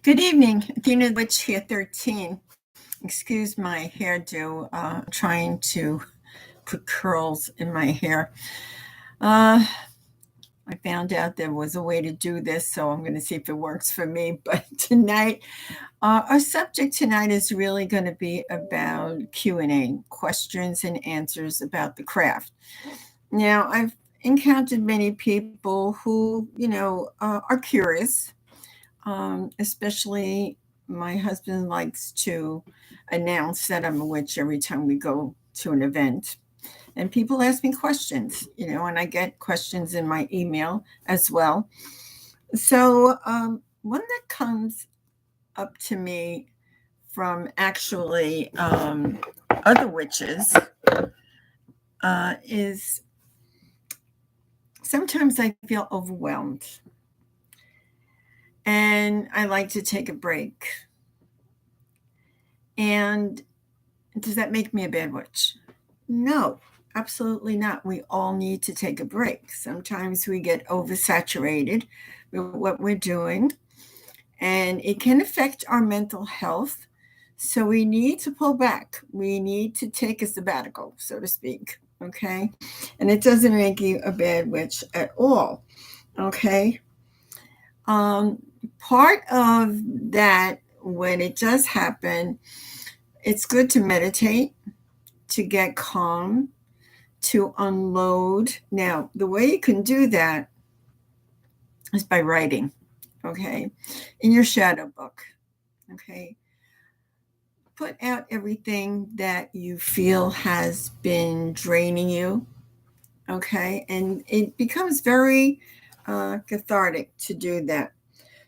Good evening, Athena the Witch here, 13. Excuse my hairdo. Trying to put curls in my hair. I found out there was a way to do this, so I'm going to see if it works for me. But tonight, our subject tonight is really going to be about Q&A, questions and answers about the craft. Now, I've encountered many people who, are curious. Especially my husband likes to announce that I'm a witch every time we go to an event. And people ask me questions, and I get questions in my email as well. So, one that comes up to me from actually other witches is sometimes I feel overwhelmed and I like to take a break. And does that make me a bad witch? No, absolutely not. We all need to take a break. Sometimes we get oversaturated with what we're doing, and it can affect our mental health. So we need to pull back. We need to take a sabbatical, so to speak. Okay. And it doesn't make you a bad witch at all. Okay. Part of that, when it does happen, it's good to meditate, to get calm, to unload. Now, the way you can do that is by writing, okay, in your shadow book, okay. Put out everything that you feel has been draining you, okay, and it becomes very cathartic to do that.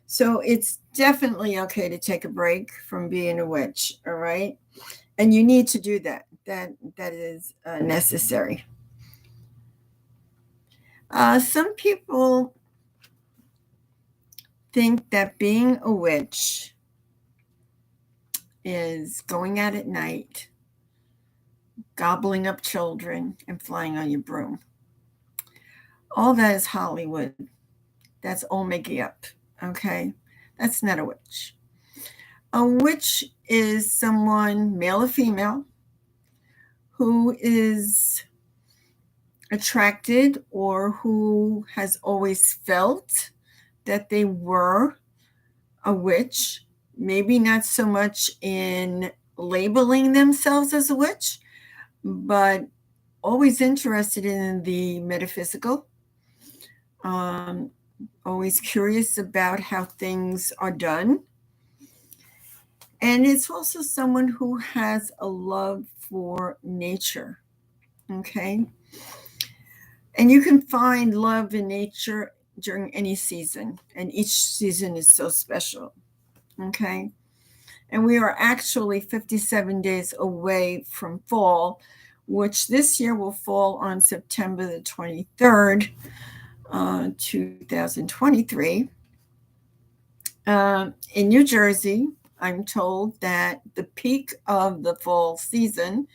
So it's definitely okay to take a break from being a witch, all right? And you need to do that. That is necessary. Some people think that being a witch is going out at night, gobbling up children, and flying on your broom. All that is Hollywood. That's all making up, okay? That's not a witch. A witch is someone, male or female, who is attracted or who has always felt that they were a witch, maybe not so much in labeling themselves as a witch, but always interested in the metaphysical, always curious about how things are done. And it's also someone who has a love for nature, okay? And you can find love in nature during any season, and each season is so special, okay? And we are actually 57 days away from fall, which this year will fall on September the 23rd, 2023. In New Jersey, I'm told that the peak of the fall season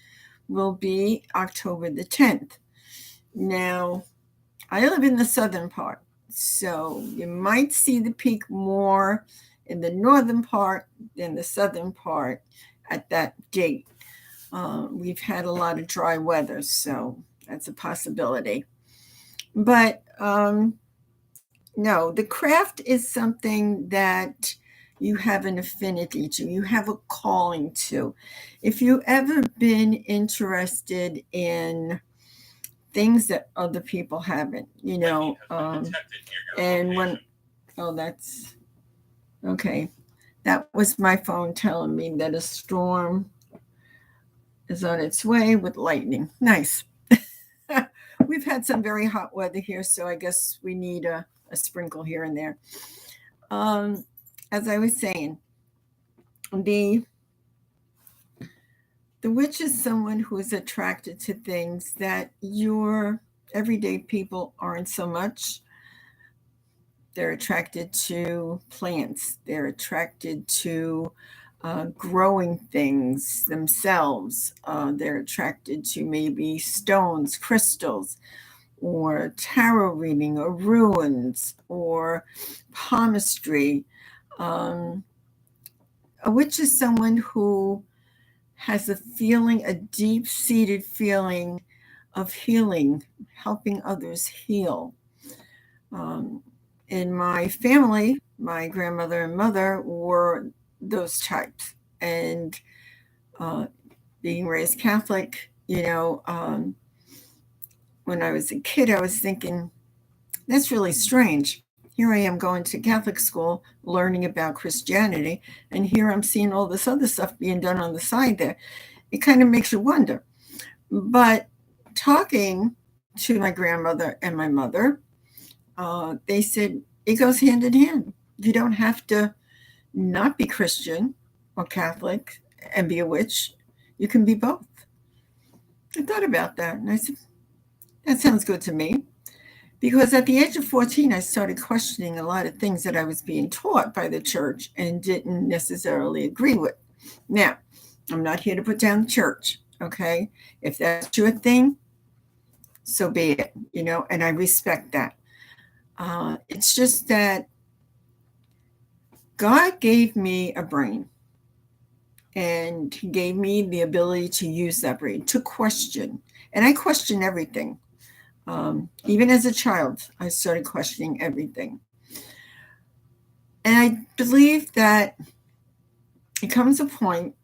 will be October the 10th. Now, I live in the southern part, so you might see the peak more in the northern part than the southern part at that date. We've had a lot of dry weather, so that's a possibility. But no, the craft is something that you have an affinity to, you have a calling to. If you've ever been interested in things that other people haven't, and when, oh, that's okay. That was my phone telling me that a storm is on its way with lightning. Nice. We've had some very hot weather here, so I guess we need a sprinkle here and there. As I was saying, the witch is someone who is attracted to things that your everyday people aren't so much. They're attracted to plants. They're attracted to growing things themselves. They're attracted to maybe stones, crystals, or tarot reading, or runes, or palmistry. A witch is someone who has a feeling, a deep seated feeling of healing, helping others heal. Um, in my family, my grandmother and mother were those types. And uh, being raised Catholic, when I was a kid, I was thinking, that's really strange. Here I am going to Catholic school, learning about Christianity, and here I'm seeing all this other stuff being done on the side there. It kind of makes you wonder. But talking to my grandmother and my mother, they said it goes hand in hand. You don't have to not be Christian or Catholic and be a witch. You can be both. I thought about that and I said, that sounds good to me. Because at the age of 14, I started questioning a lot of things that I was being taught by the church and didn't necessarily agree with. Now, I'm not here to put down the church, okay? If that's your thing, so be it, and I respect that. It's just that God gave me a brain and He gave me the ability to use that brain to question. And I question everything. Even as a child, I started questioning everything. And I believe that it comes a point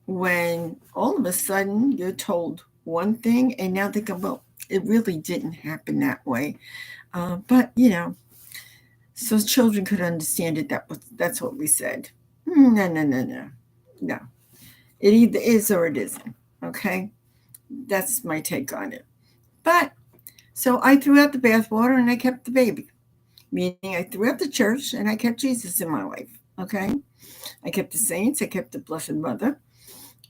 when all of a sudden you're told one thing and now they go, well, it really didn't happen that way. But, so children could understand it. That's what we said. No, no, no, no. No. It either is or it isn't. Okay? That's my take on it. But, so I threw out the bathwater and I kept the baby. Meaning I threw out the church and I kept Jesus in my life. Okay? I kept the saints. I kept the Blessed Mother,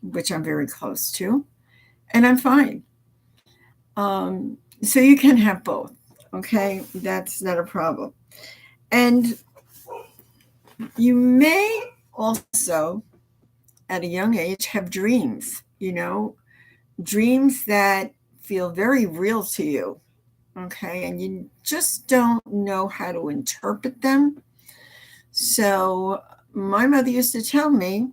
which I'm very close to. And I'm fine. So you can have both. Okay? That's not a problem. And you may also, at a young age, have dreams, dreams that feel very real to you. Okay. And you just don't know how to interpret them. So my mother used to tell me,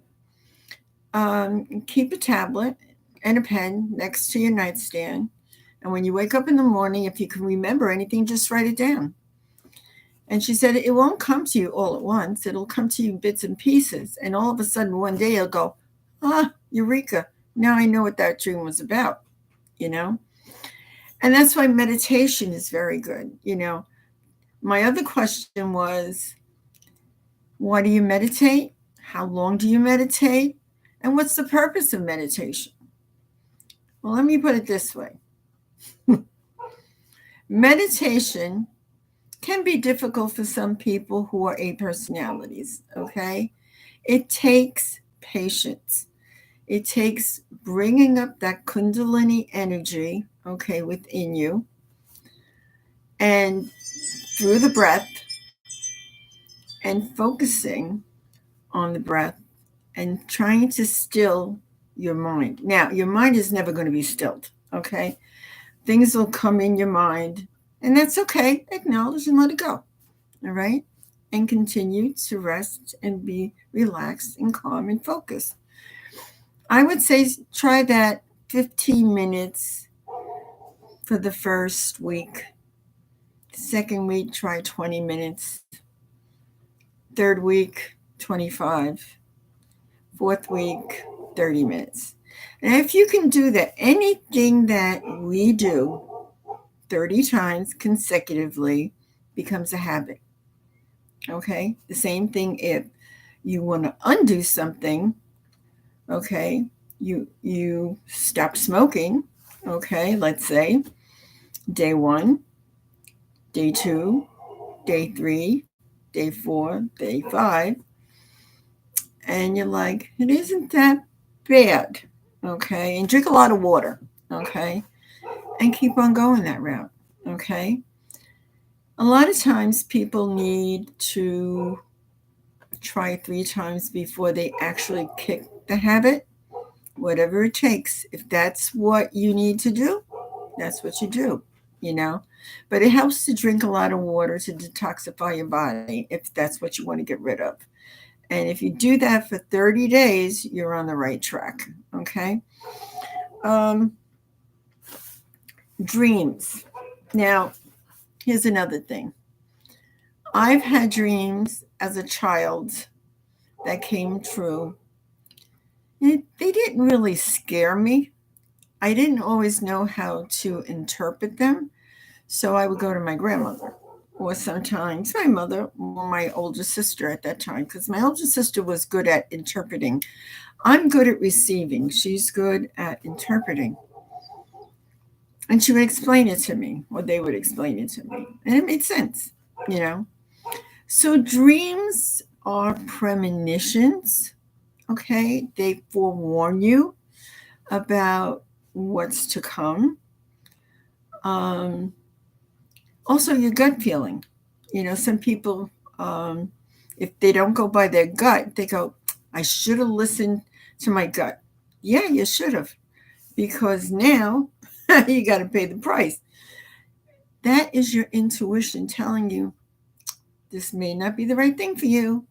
keep a tablet and a pen next to your nightstand. And when you wake up in the morning, if you can remember anything, just write it down. And she said, it won't come to you all at once. It'll come to you in bits and pieces. And all of a sudden, one day you'll go, eureka. Now I know what that dream was about, And that's why meditation is very good. My other question was, why do you meditate? How long do you meditate? And what's the purpose of meditation? Well, let me put it this way. Meditation can be difficult for some people who are A personalities, okay? It takes patience. It takes bringing up that Kundalini energy, okay, within you, and through the breath, and focusing on the breath and trying to still your mind. Now, your mind is never going to be stilled, okay? Things will come in your mind, and that's okay. Acknowledge and let it go, all right? And continue to rest and be relaxed and calm and focused. I would say try that 15 minutes for the first week. Second week, try 20 minutes. Third week, 25. Fourth week, 30 minutes. And if you can do that, anything that we do 30 times consecutively becomes a habit. Okay? The same thing if you want to undo something, okay? You stop smoking, okay? Let's say day 1, day 2, day 3, day 4, day 5, and you're like, it isn't that bad, okay? And drink a lot of water, okay? And keep on going that route, okay? A lot of times people need to try 3 times before they actually kick the habit, whatever it takes. If that's what you need to do, that's what you do, But it helps to drink a lot of water to detoxify your body if that's what you want to get rid of. And if you do that for 30 days, you're on the right track. Okay. Um, Dreams. Now, here's another thing. I've had dreams as a child that came true. They didn't really scare me. I didn't always know how to interpret them. So I would go to my grandmother or sometimes my mother or my older sister at that time, because my older sister was good at interpreting. I'm good at receiving. She's good at interpreting. And she would explain it to me, or they would explain it to me. And it made sense, you know? So dreams are premonitions, okay? They forewarn you about what's to come. Um, Also, your gut feeling. Some people, if they don't go by their gut, they go, I should have listened to my gut. Yeah, you should have, because now you got to pay the price. That is your intuition telling you this may not be the right thing for you.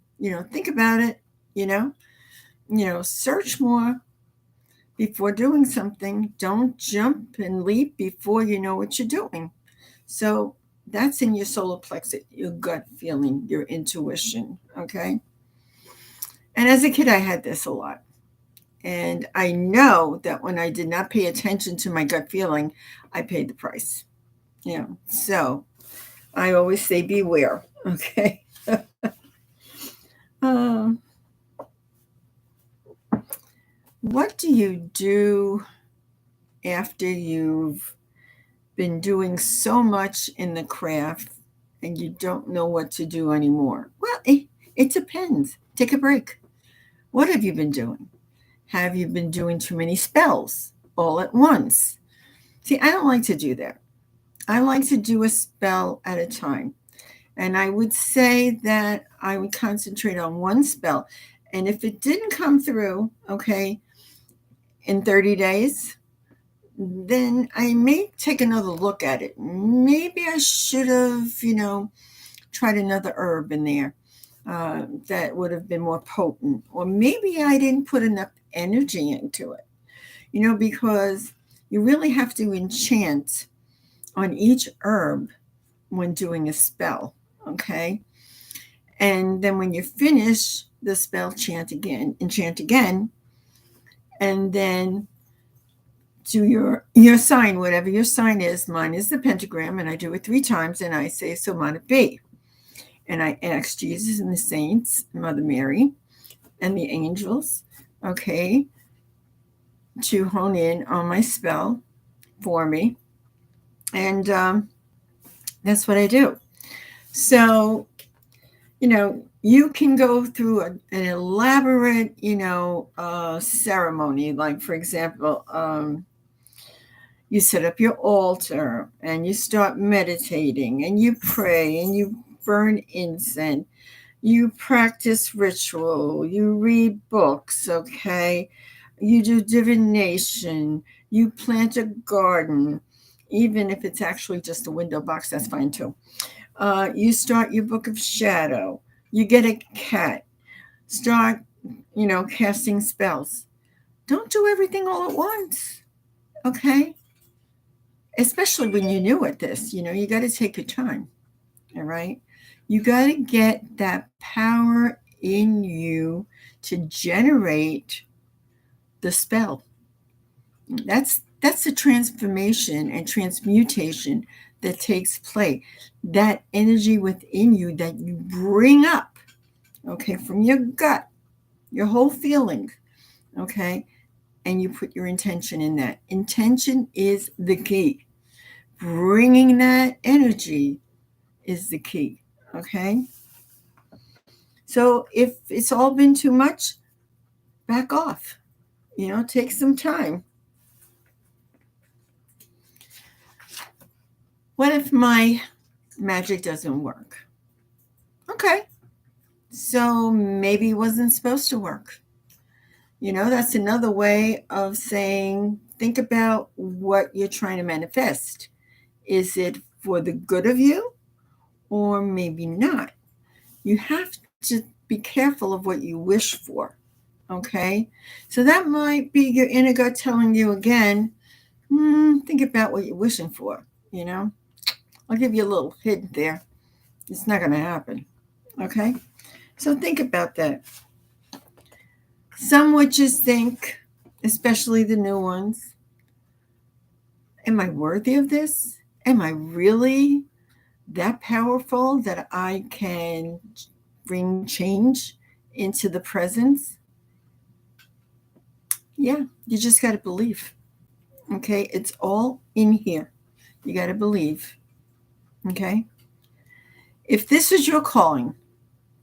Think about it, you know, search more before doing something. Don't jump and leap before you know what you're doing. So that's in your solar plexus, your gut feeling, your intuition. Okay. And as a kid, I had this a lot. And I know that when I did not pay attention to my gut feeling, I paid the price. So I always say beware. Okay. um, what do you do after you've been doing so much in the craft and you don't know what to do anymore? Well, it depends. Take a break. What have you been doing? Have you been doing too many spells all at once? See, I don't like to do that. I like to do a spell at a time. And I would say that I would concentrate on one spell. And if it didn't come through, okay, in 30 days, then I may take another look at it. Maybe I should have, tried another herb in there that would have been more potent. Or maybe I didn't put enough energy into it, because you really have to enchant on each herb when doing a spell. Okay. And then when you finish the spell, enchant again, and then do your sign, whatever your sign is. Mine is the pentagram, and I do it 3 times, and I say, so might it be. And I ask Jesus and the saints, Mother Mary, and the angels, okay, to hone in on my spell for me. And that's what I do. So, you can go through an elaborate, ceremony. Like, for example, you set up your altar and you start meditating and you pray and you burn incense. You practice ritual. You read books, okay? You do divination. You plant a garden. Even if it's actually just a window box, that's fine too. You start your book of shadow. You get a cat. Start, casting spells. Don't do everything all at once, okay? Especially when you're new at this, you got to take your time, all right? You got to get that power in you to generate the spell. That's the transformation and transmutation that takes place. That energy within you that you bring up, okay, from your gut, your whole feelings, okay, and you put your intention in that. Intention is the key. Bringing that energy is the key, okay? So if it's all been too much, back off, take some time. What if my magic doesn't work? Okay, so maybe it wasn't supposed to work. That's another way of saying, think about what you're trying to manifest. Is it for the good of you or maybe not? You have to be careful of what you wish for. Okay? So that might be your inner gut telling you again, think about what you're wishing for, you know? I'll give you a little hint there. It's not going to happen. Okay? So think about that. Some witches think, especially the new ones, am I worthy of this? Am I really that powerful that I can bring change into the presence? Yeah, you just got to believe. Okay? It's all in here. You got to believe. Okay? If this is your calling,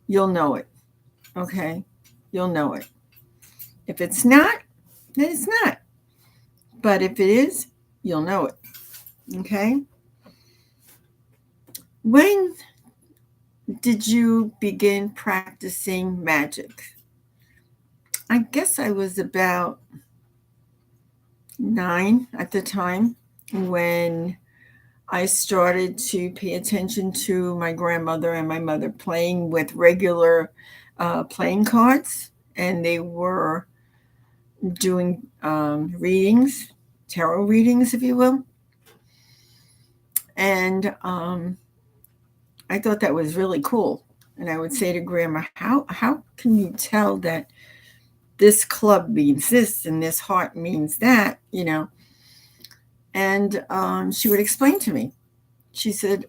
you'll know it. Okay? You'll know it. If it's not, then it's not. But if it is, you'll know it. Okay? When did you begin practicing magic? I guess I was about 9 at the time when I started to pay attention to my grandmother and my mother playing with regular playing cards, and they were doing readings, tarot readings, if you will. And I thought that was really cool. And I would say to Grandma, how can you tell that this club means this and this heart means that, you know? And she would explain to me. She said,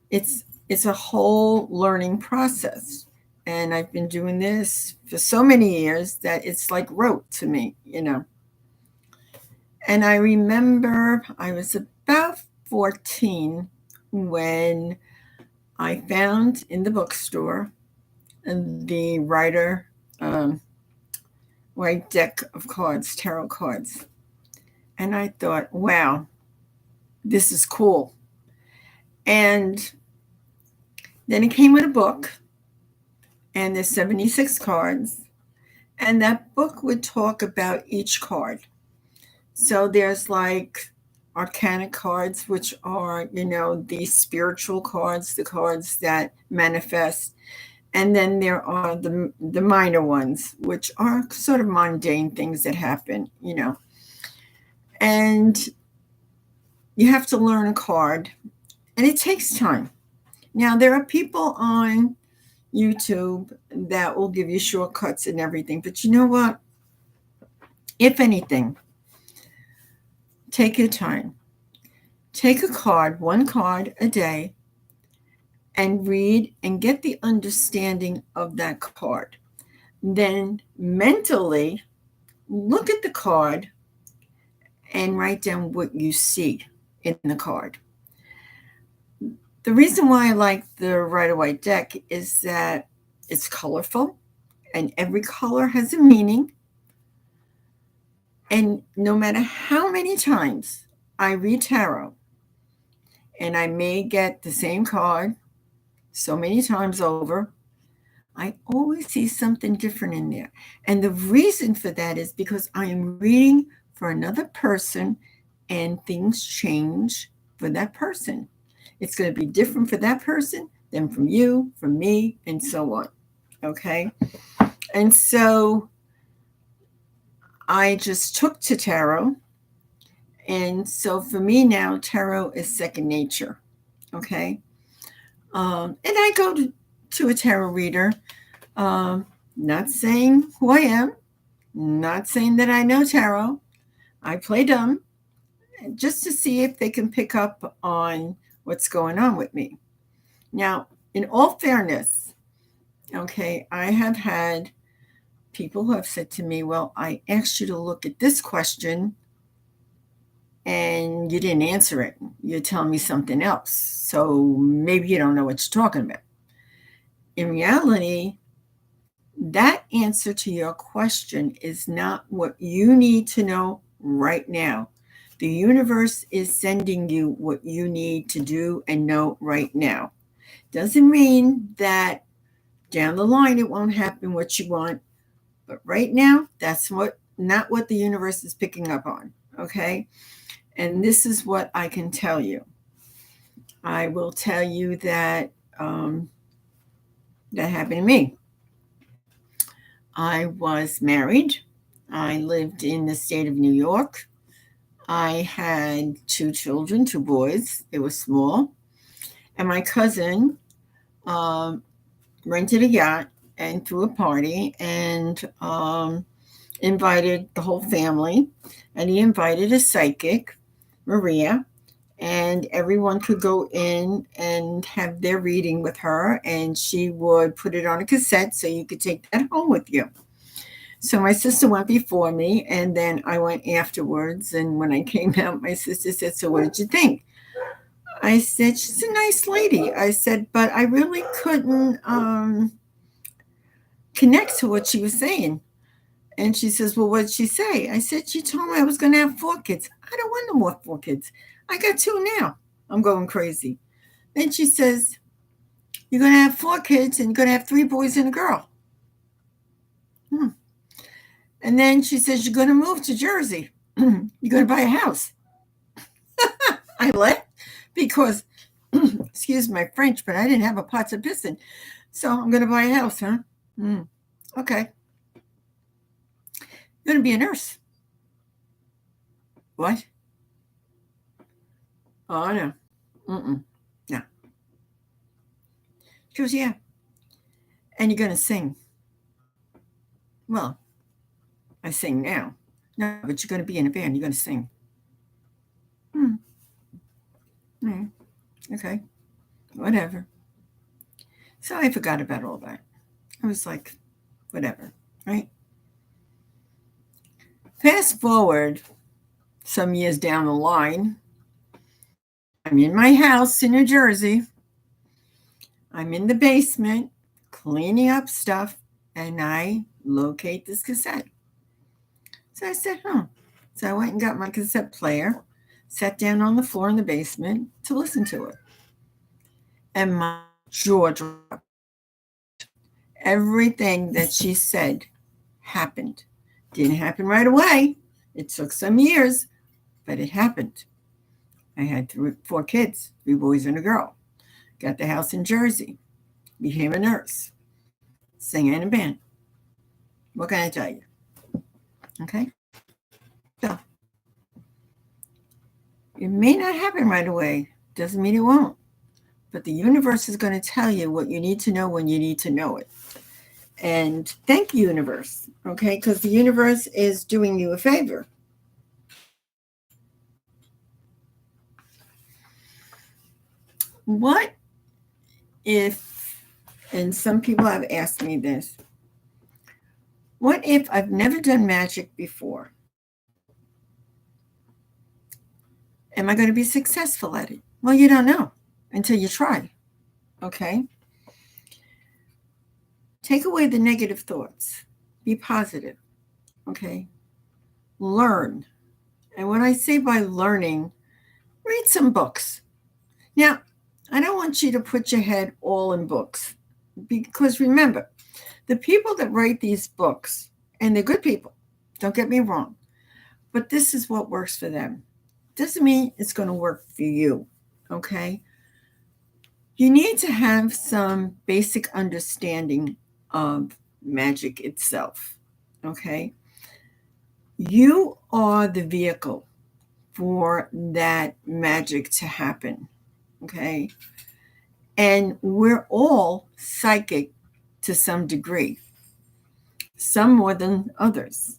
it's a whole learning process. And I've been doing this for so many years that it's like rote to me, you know. And I remember I was about 14 when I found in the bookstore the white deck of cards, tarot cards. And I thought, wow, this is cool. And then it came with a book, and there's 76 cards. And that book would talk about each card. So there's like arcana cards, which are, you know, the spiritual cards, the cards that manifest. And then there are the minor ones, which are sort of mundane things that happen, you know. And you have to learn a card, and it takes time. Now, there are people on YouTube that will give you shortcuts and everything, but you know what? If anything, take your time. Take a card, one card a day, and read and get the understanding of that card. Then mentally look at the card and write down what you see in the card. The reason why I like the Rider-Waite deck is that it's colorful and every color has a meaning. And no matter how many times I read tarot, and I may get the same card so many times over, I always see something different in there. And the reason for that is because I am reading for another person and things change for that person. It's going to be different for that person than from you, from me, and so on. Okay? And so I just took to tarot. And so for me now, tarot is second nature. Okay? And I go to a tarot reader, not saying who I am, not saying that I know tarot. I play dumb just to see if they can pick up on what's going on with me. Now, in all fairness, okay, I have had people who have said to me, well, I asked you to look at this question and you didn't answer it. You're telling me something else. So maybe you don't know what you're talking about. In reality, that answer to your question is not what you need to know right now. The universe is sending you what you need to do and know right now. Doesn't mean that down the line it won't happen what you want, but right now that's not what the universe is picking up on. Okay? And this is what I can tell you. I will tell you that that happened to me. I was married. I lived in the state of New York. I had 2 children, 2 boys. They were small. And my cousin um, rented a yacht and threw a party and invited the whole family. And he invited a psychic, Maria, and everyone could go in and have their reading with her, and she would put it on a cassette so you could take that home with you. So my sister went before me, and then I went afterwards. And when I came out, my sister said, "So what did you think?" I said, "She's a nice lady." I said, "But I really couldn't connect to what she was saying." And she says, "Well, what did she say?" I said, "She told me I was going to have 4 kids. I don't want no more 4 kids. I got 2 now. I'm going crazy." Then she says, "You're going to have 4 kids and you're going to have 3 boys and a girl." Hmm. And then she says, "You're going to move to Jersey. You're going to buy a house." I laughed because, excuse my French, but I didn't have a pot to piss in. So I'm going to buy a house, huh? Okay. You're going to be a nurse. What? Oh, no. No. She goes, "Yeah. And you're going to sing." Well, I sing now. No, but you're going to be in a band. You're going to sing. Hmm. Okay. Whatever. So I forgot about all that. I was like, whatever, right? Fast forward some years down the line, I'm in my house in New Jersey. I'm in the basement cleaning up stuff, and I locate this cassette. So I said, "Huh." So I went and got my cassette player, sat down on the floor in the basement to listen to it. And my jaw dropped. Everything that she said happened. Didn't happen right away. It took some years, but it happened. I had 4 kids, 3 boys and a girl. Got the house in Jersey. Became a nurse. Singer in a band. What can I tell you? Okay? So, it may not happen right away. Doesn't mean it won't. But the universe is going to tell you what you need to know when you need to know it. And thank you, universe. Okay? Because the universe is doing you a favor. What if, and some people have asked me this, what if I've never done magic before? Am I going to be successful at it? Well, you don't know until you try. Okay? Take away the negative thoughts. Be positive. Okay? Learn. And when I say by learning, read some books. Now, I don't want you to put your head all in books because remember, the people that write these books, and they're good people, don't get me wrong, but this is what works for them. Doesn't mean it's going to work for you. Okay? You need to have some basic understanding of magic itself. Okay? You are the vehicle for that magic to happen. Okay? And we're all psychic to some degree, some more than others.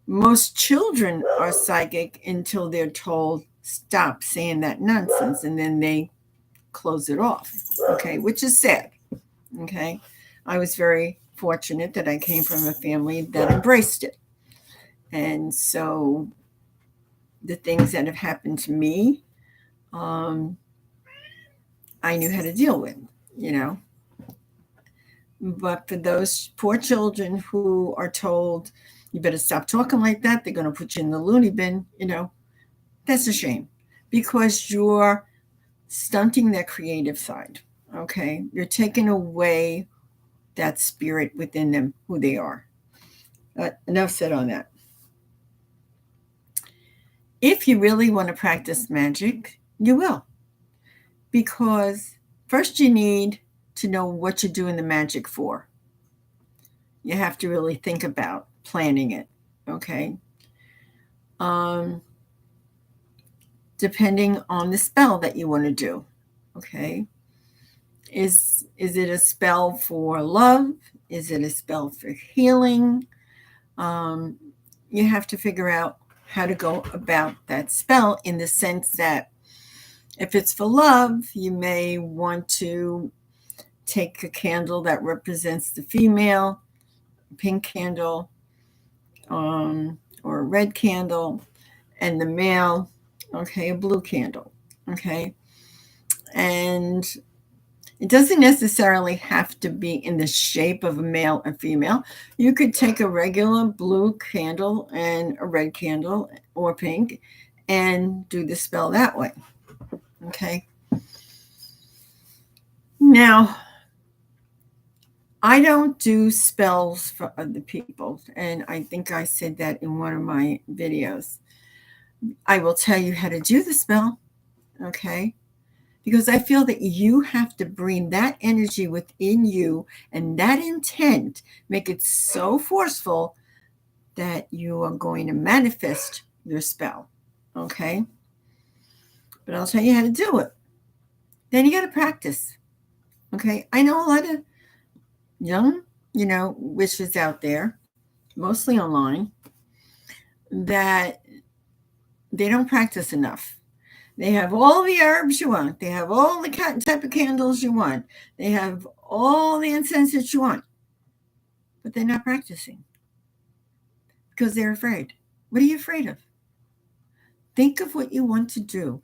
Most children are psychic until they're told, "Stop saying that nonsense," and then they close it off. Okay? Which is sad. Okay? I was very fortunate that I came from a family that embraced it. And so the things that have happened to me, I knew how to deal with, you know. But for those poor children who are told, "You better stop talking like that, they're going to put you in the loony bin," that's a shame because you're stunting their creative side. Okay? You're taking away that spirit within them, who they are. Enough said on that. If you really want to practice magic, you will. Because first you need to know what you're doing the magic for. you have to really think about planning it, okay? Depending on the spell that you want to do, okay? Is it a spell for love? Is it a spell for healing? Um, you have to figure out how to go about that spell, in the sense that if it's for love, you may want to take a candle that represents the female, a pink candle, or a red candle, and the male, okay, a blue candle, okay? And it doesn't necessarily have to be in the shape of a male or female. You could take a regular blue candle and a red candle or pink and do the spell that way, okay? Now, I don't do spells for other people, and I think I said that in one of my videos. I will tell you how to do the spell, okay? Because I feel that you have to bring that energy within you and that intent, make it so forceful that you are going to manifest your spell, okay? But I'll tell you how to do it. Then you got to practice, okay? I know a lot of young, witches out there, mostly online, that they don't practice enough. They have all the herbs you want. They have all the type of candles you want. They have all the incense that you want. But they're not practicing because they're afraid. What are you afraid of? Think of what you want to do.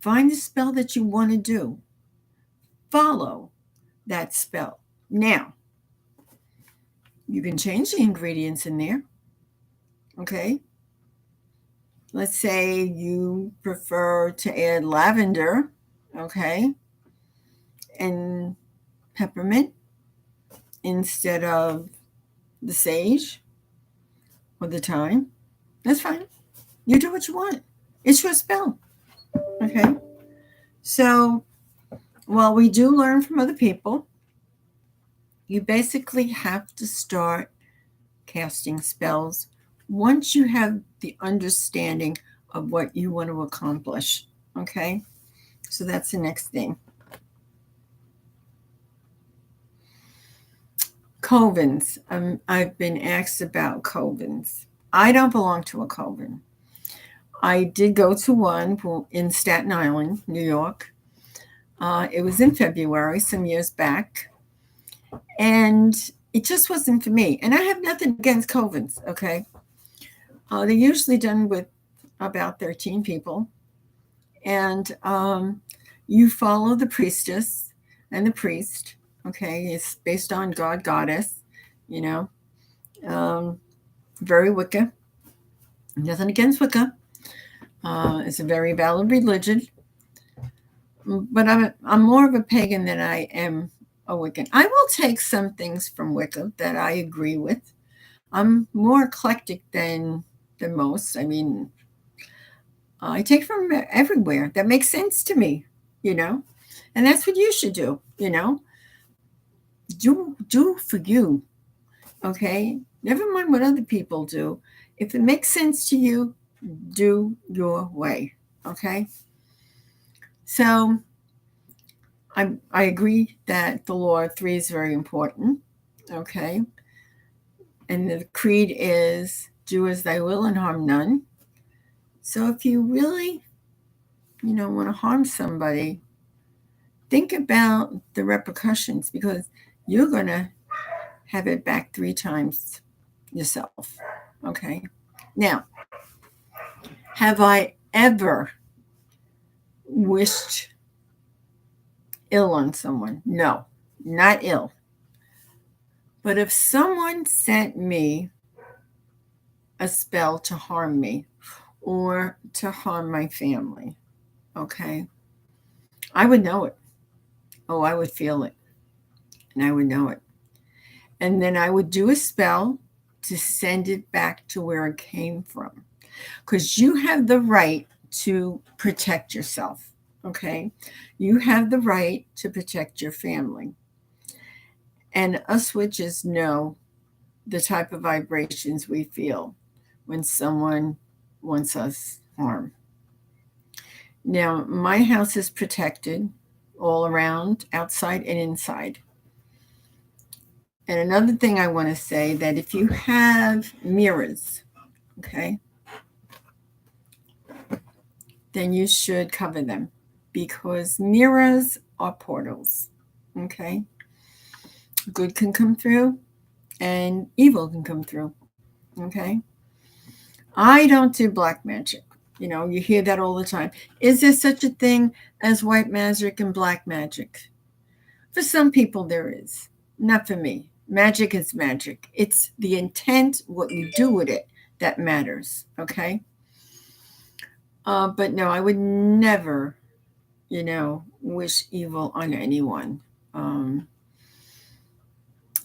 Find the spell that you want to do. Follow that spell. Now, you can change the ingredients in there. Okay? Let's say you prefer to add lavender, okay, and peppermint instead of the sage or the thyme. That's fine. You do what you want. It's your spell, okay? So, while we do learn from other people, you basically have to start casting spells once you have the understanding of what you want to accomplish, okay? So that's the next thing. Covens. I've been asked about covens. I don't belong to a coven. I did go to one in Staten Island, New York. It was in February, some years back. And it just wasn't for me. And I have nothing against covens, okay? They're usually done with about 13 people. And you follow the priestess and the priest, okay? It's based on God, goddess, very Wicca. Nothing against Wicca. It's a very valid religion. But I'm more of a pagan than I am a Wiccan. I will take some things from Wicca that I agree with. I'm more eclectic than most. I mean, I take from everywhere. That makes sense to me, and that's what you should do. Do for you, okay? Never mind what other people do. If it makes sense to you, do your way, okay? So I agree that the law of 3 is very important, okay? And the creed is do as thy will and harm none. So if you really, want to harm somebody, think about the repercussions, because you're going to have it back 3 times yourself, okay? Now, have I ever wished ill on someone? No, not ill. But if someone sent me a spell to harm me or to harm my family, okay, I would know it. Oh, I would feel it. And I would know it. And then I would do a spell to send it back to where it came from. Because you have the right to protect yourself, okay? You have the right to protect your family. And us witches know the type of vibrations we feel when someone wants us harm. Now, my house is protected all around, outside and inside. And another thing I want to say that if you have mirrors, okay, then you should cover them because mirrors are portals, okay? Good can come through and evil can come through, okay? I don't do black magic. You know, you hear that all the time. Is there such a thing as white magic and black magic? For some people, there is. Not for me. Magic is magic. It's the intent, what you do with it, that matters. Okay. But no, I would never, wish evil on anyone.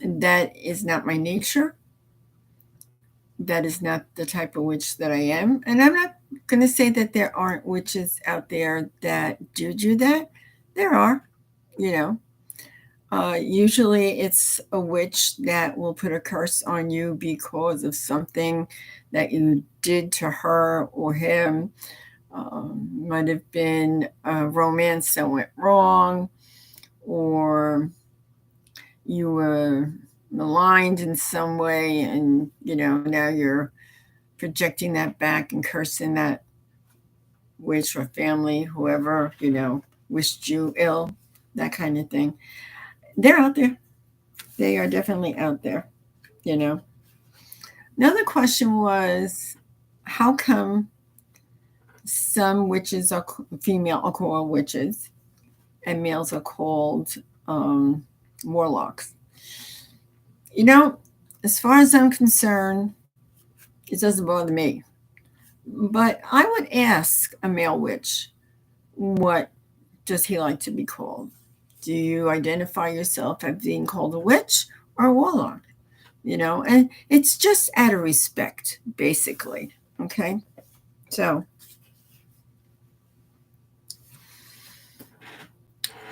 That is not my nature. That is not the type of witch that I am. And I'm not going to say that there aren't witches out there that do that. There are, you know. Usually it's a witch that will put a curse on you because of something that you did to her or him. Might have been a romance that went wrong, or you were maligned in some way, and now you're projecting that back and cursing that witch or family, whoever wished you ill, that kind of thing. They're out there. They are definitely out there. Another question was, how come some witches are female are called witches and males are called warlocks? As far as I'm concerned, it doesn't bother me. But I would ask a male witch, what does he like to be called? Do you identify yourself as being called a witch or a warlock? And it's just out of respect, basically. Okay. So,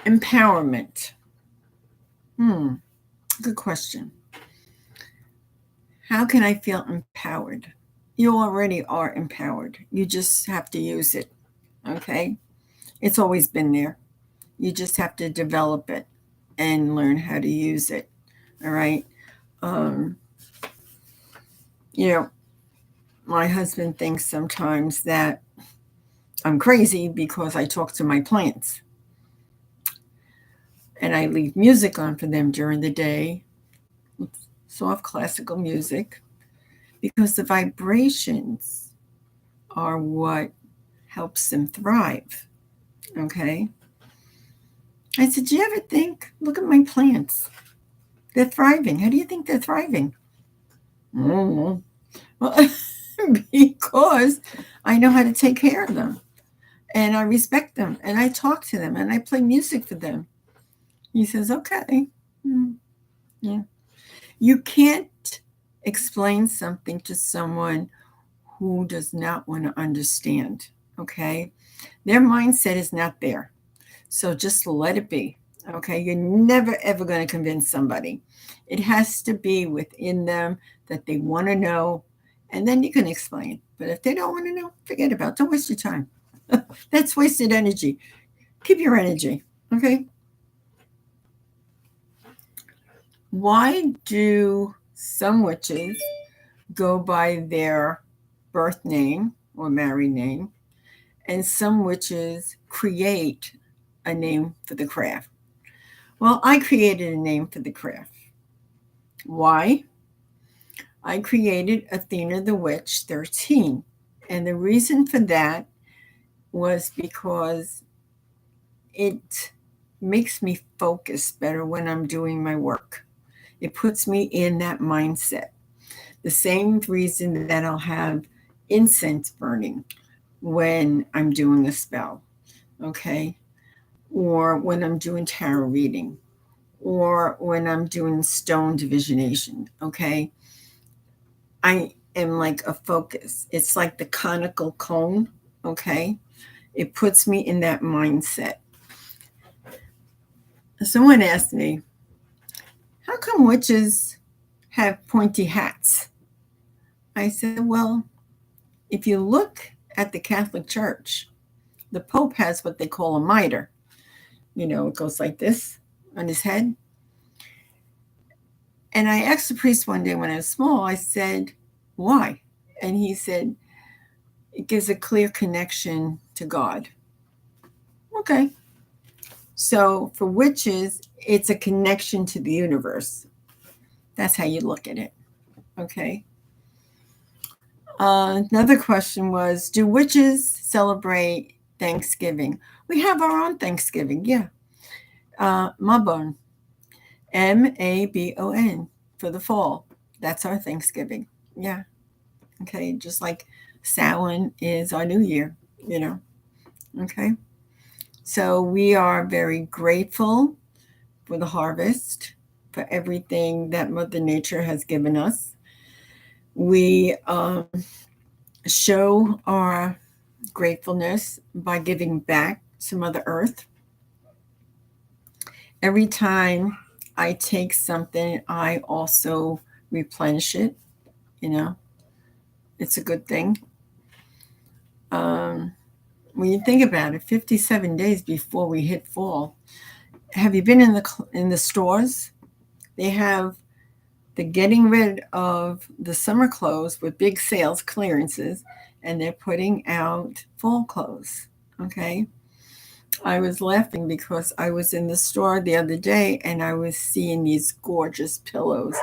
empowerment. Good question. How can I feel empowered? You already are empowered. You just have to use it. Okay. It's always been there. You just have to develop it and learn how to use it. All right. My husband thinks sometimes that I'm crazy because I talk to my plants and I leave music on for them during the day, soft classical music, because the vibrations are what helps them thrive. Okay. I said, do you ever think, look at my plants. They're thriving. How do you think they're thriving? Well, because I know how to take care of them. And I respect them. And I talk to them. And I play music for them. He says, okay. Yeah. You can't explain something to someone who does not want to understand. Okay. Their mindset is not there. So just let it be. Okay. You're never, ever going to convince somebody. It has to be within them that they want to know. And then you can explain. But if they don't want to know, forget about it. Don't waste your time. That's wasted energy. Keep your energy. Okay. Why do some witches go by their birth name or married name, and some witches create a name for the craft? Well, I created a name for the craft. Why? I created Athena the Witch 13. And the reason for that was because it makes me focus better when I'm doing my work. It puts me in that mindset. The same reason that I'll have incense burning when I'm doing a spell, okay? Or when I'm doing tarot reading, or when I'm doing stone divisionation, okay? I am like a focus. It's like the conical cone, okay? It puts me in that mindset. Someone asked me, how come witches have pointy hats. I said, well, if you look at the Catholic Church, the Pope has what they call a mitre. It goes like this on his head. And I asked the priest one day when I was small, I said, why? And he said, it gives a clear connection to God. Okay. So for witches, it's a connection to the universe. That's how you look at it. Okay. Another question was, do witches celebrate Thanksgiving? We have our own Thanksgiving, yeah. Mabon, Mabon, for the fall. That's our Thanksgiving, yeah. Okay, just like Samhain is our New Year, Okay. So we are very grateful for the harvest, for everything that Mother Nature has given us. We show our gratefulness by giving back to Mother Earth. Every time I take something, I also replenish it. It's a good thing. When you think about it, 57 days before we hit fall, have you been in the stores? They have the getting rid of the summer clothes with big sales clearances, and they're putting out fall clothes. Okay. I was laughing because I was in the store the other day and I was seeing these gorgeous pillows,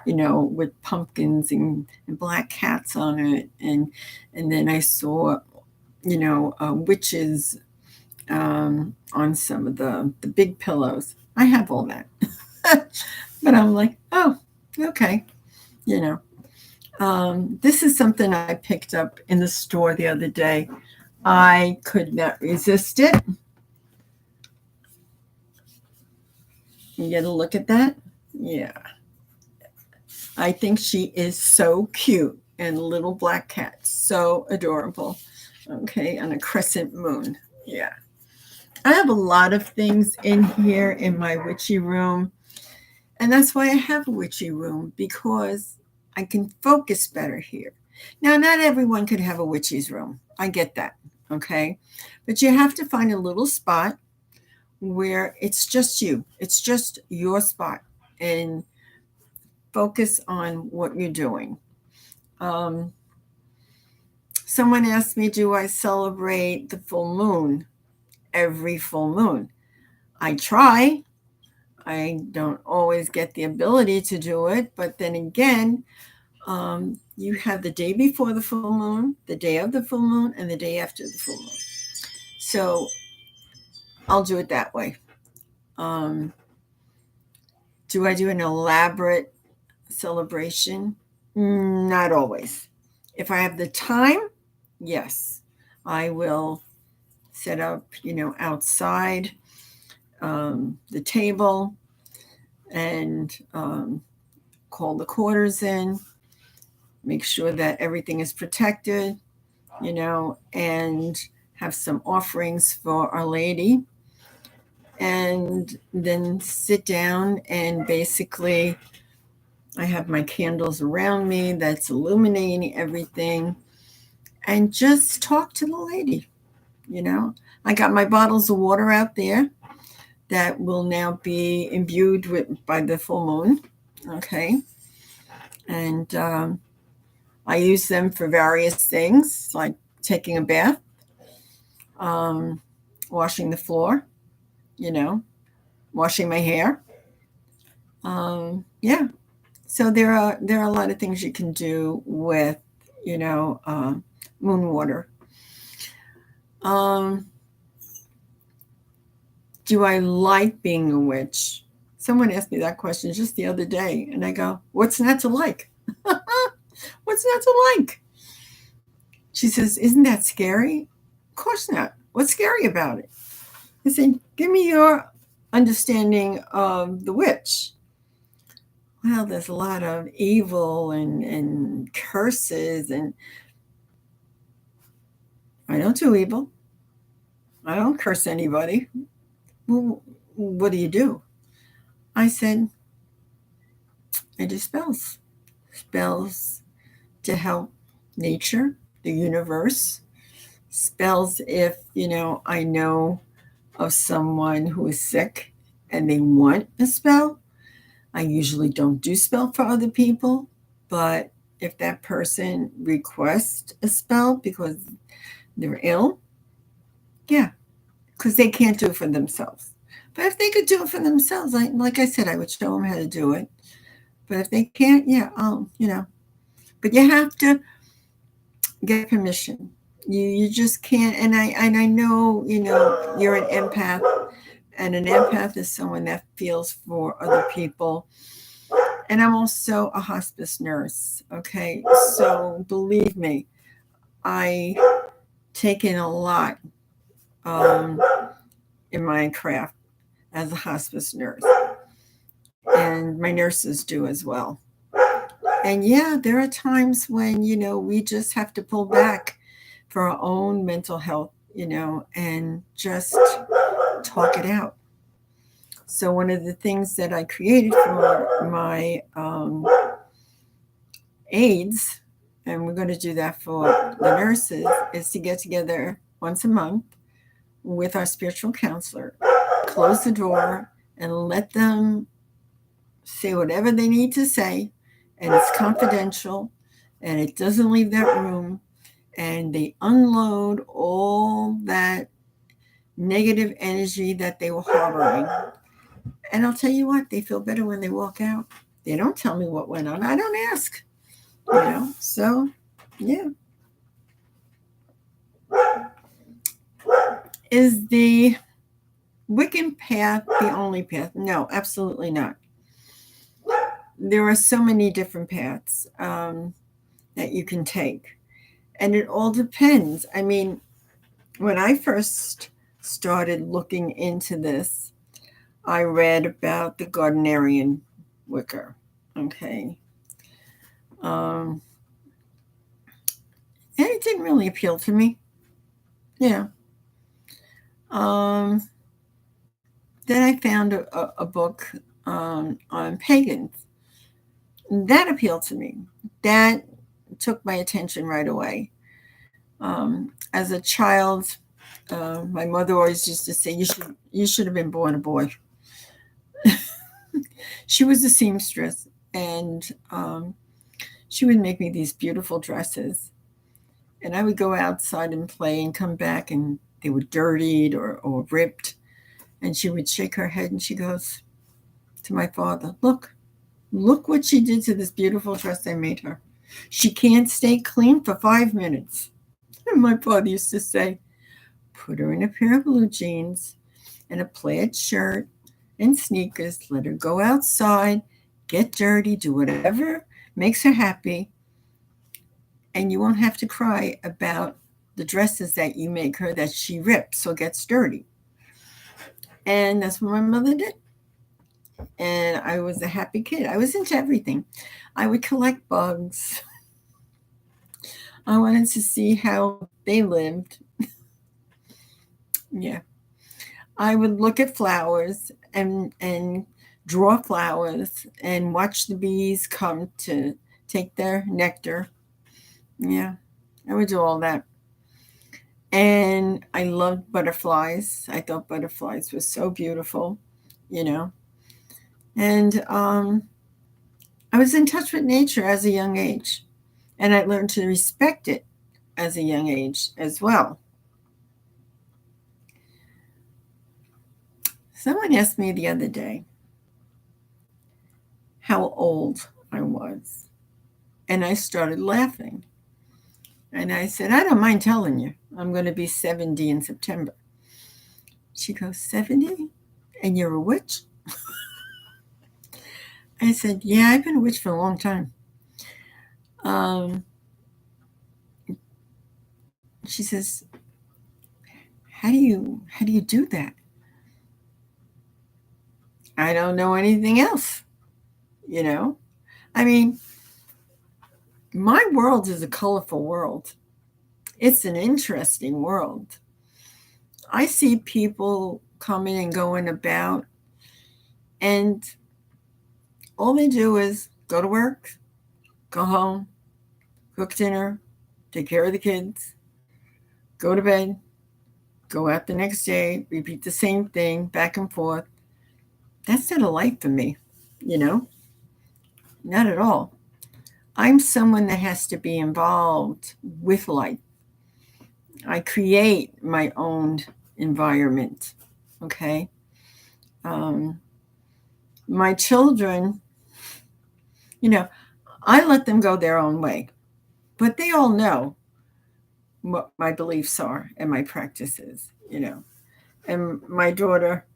with pumpkins and black cats on it. And then I saw, witches on some of the big pillows. I have all that. But I'm like, oh, okay. This is something I picked up in the store the other day. I could not resist it. You get a look at that? Yeah. I think she is so cute, and little black cat, so adorable. Okay, on a crescent moon. Yeah. I have a lot of things in here in my witchy room. And that's why I have a witchy room, because I can focus better here. Now, not everyone could have a witchy's room. I get that. Okay. But you have to find a little spot where it's just you. It's just your spot, and focus on what you're doing. Someone asked me, do I celebrate the full moon every full moon? I try. I don't always get the ability to do it, but then again, you have the day before the full moon, the day of the full moon, and the day after the full moon. So I'll do it that way. Do I do an elaborate celebration? Not always. If I have the time, yes, I will set up, outside the table and call the quarters in, make sure that everything is protected, and have some offerings for Our Lady. And then sit down and basically I have my candles around me that's illuminating everything, and just talk to the lady. I got my bottles of water out there that will now be imbued by the full moon. Okay. And I use them for various things, like taking a bath, washing the floor, washing my hair. Yeah. So there are a lot of things you can do with, moon water. Do I like being a witch? Someone asked me that question just the other day, and I go, what's not to like? What's not to like? She says, isn't that scary? Of course not. What's scary about it? I said, give me your understanding of the witch. Well, there's a lot of evil and curses, and I don't do evil. I don't curse anybody. Well, what do you do? I said, I do spells. spells to help nature, the universe, spells if, I know of someone who is sick and they want a spell. I usually don't do spell for other people, but if that person requests a spell because they're ill, yeah, because they can't do it for themselves. But if they could do it for themselves, like I said, I would show them how to do it. But if they can't, yeah, But you have to get permission. You just can't. And I know you're an empath, and an empath is someone that feels for other people. And I'm also a hospice nurse. Okay, so believe me, I take in a lot um, in my craft as a hospice nurse, and my nurses do as well. And yeah, there are times when we just have to pull back for our own mental health, and just talk it out. So one of the things that I created for my aides, and we're going to do that for the nurses, is to get together once a month with our spiritual counselor, close the door, and let them say whatever they need to say, and it's confidential, and it doesn't leave that room, and they unload all that negative energy that they were harboring. And I'll tell you what, they feel better when they walk out. They don't tell me what went on. I don't ask, So, yeah. Is the Wiccan path the only path? No, absolutely not. There are so many different paths that you can take. And it all depends. I mean, when I first started looking into this, I read about the Gardnerian Wicca. Okay. And it didn't really appeal to me. Yeah. Then I found a book on pagans. That appealed to me. That took my attention right away. As a child, my mother always used to say, "You should have been born a boy." She was a seamstress, and she would make me these beautiful dresses. And I would go outside and play and come back, and they were dirtied or ripped. And she would shake her head and she goes to my father, Look what she did to this beautiful dress I made her. She can't stay clean for 5 minutes. And my father used to say, Put her in a pair of blue jeans and a plaid shirt and sneakers. Let her go outside, get dirty, do whatever makes her happy. And you won't have to cry about the dresses that you make her that she rips or gets dirty. And that's what my mother did. And I was a happy kid. I was into everything. I would collect bugs. I wanted to see how they lived. Yeah. I would look at flowers and draw flowers and watch the bees come to take their nectar. Yeah. I would do all that. And I loved butterflies. I thought butterflies were so beautiful, you know. And I was in touch with nature as a young age. And I learned to respect it as a young age as well. Someone asked me the other day how old I was. And I started laughing. And I said, I don't mind telling you, I'm going to be 70 in September. She goes, 70? And you're a witch? I said, yeah, I've been a witch for a long time. She says, how do you do that? I don't know anything else, you know? I mean, my world is a colorful world. It's an interesting world. I see people coming and going about, and all they do is go to work, go home, cook dinner, take care of the kids, go to bed, go out the next day, repeat the same thing back and forth. That's not a life for me, you know? Not at all. I'm someone that has to be involved with life. I create my own environment. Okay. Um, my children, you know, I let them go their own way, but they all know what my beliefs are and my practices, you know. And my daughter,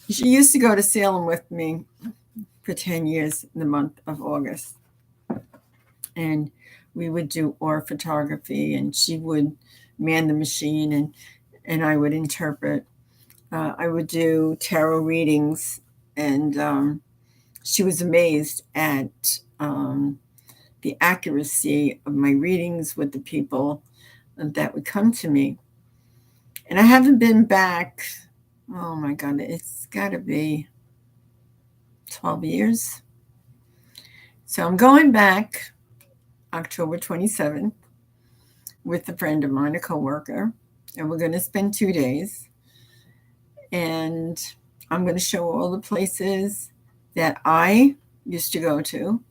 she used to go to Salem with me for 10 years in the month of August. And we would do aura photography, and she would man the machine, and I would interpret. I would do tarot readings, and she was amazed at the accuracy of my readings with the people that would come to me. And I haven't been back, oh my God, it's got to be 12 years. So I'm going back October 27th with a friend of mine, a coworker, and we're going to spend 2 days. And I'm going to show all the places that I used to go to.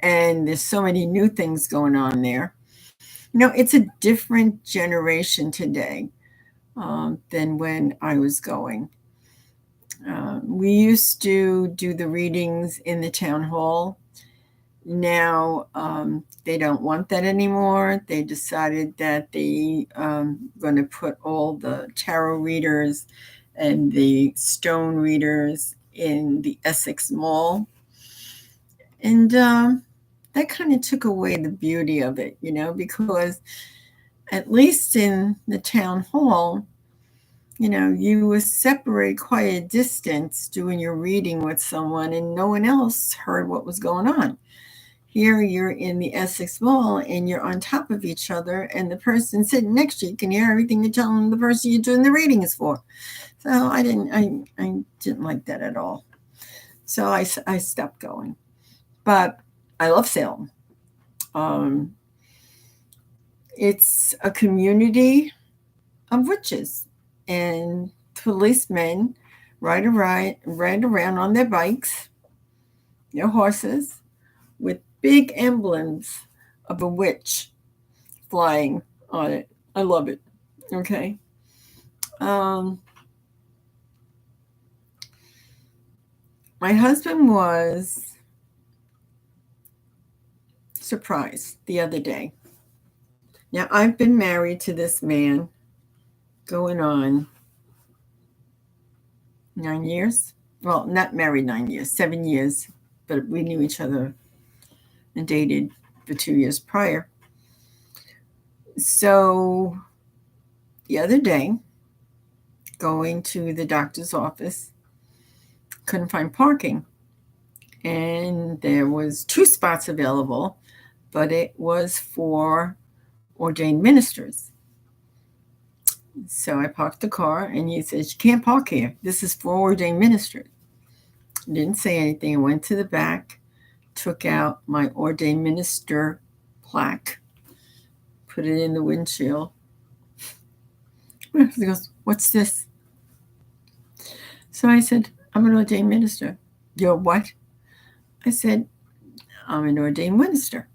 And there's so many new things going on there. You know, it's a different generation today than when I was going. We used to do the readings in the town hall. Now they don't want that anymore. They decided that they going to put all the tarot readers and the stone readers in the Essex Mall. And that kind of took away the beauty of it, you know, because at least in the town hall, you know, you would separate quite a distance doing your reading with someone and no one else heard what was going on. Here you're in the Essex Mall and you're on top of each other, and the person sitting next to you can hear everything you're telling the person you're doing the reading is for. So I didn't like that at all. So I stopped going. But I love Salem. Um, it's a community of witches, and policemen ride around on their bikes, their horses, with big emblems of a witch flying on it. I love it. Okay. Um, my husband was surprised the other day. Now, I've been married to this man going on 9 years. Well, not married 9 years, 7 years, but we knew each other and dated for 2 years prior. So the other day, going to the doctor's office, couldn't find parking. And there was 2 spots available, but it was for ordained ministers. So I parked the car, and he says, "You can't park here. This is for ordained ministers." I didn't say anything. I went to the back, took out my ordained minister plaque, put it in the windshield. He goes, "What's this?" So I said, "I'm an ordained minister." "You're what?" I said, "I'm an ordained minister.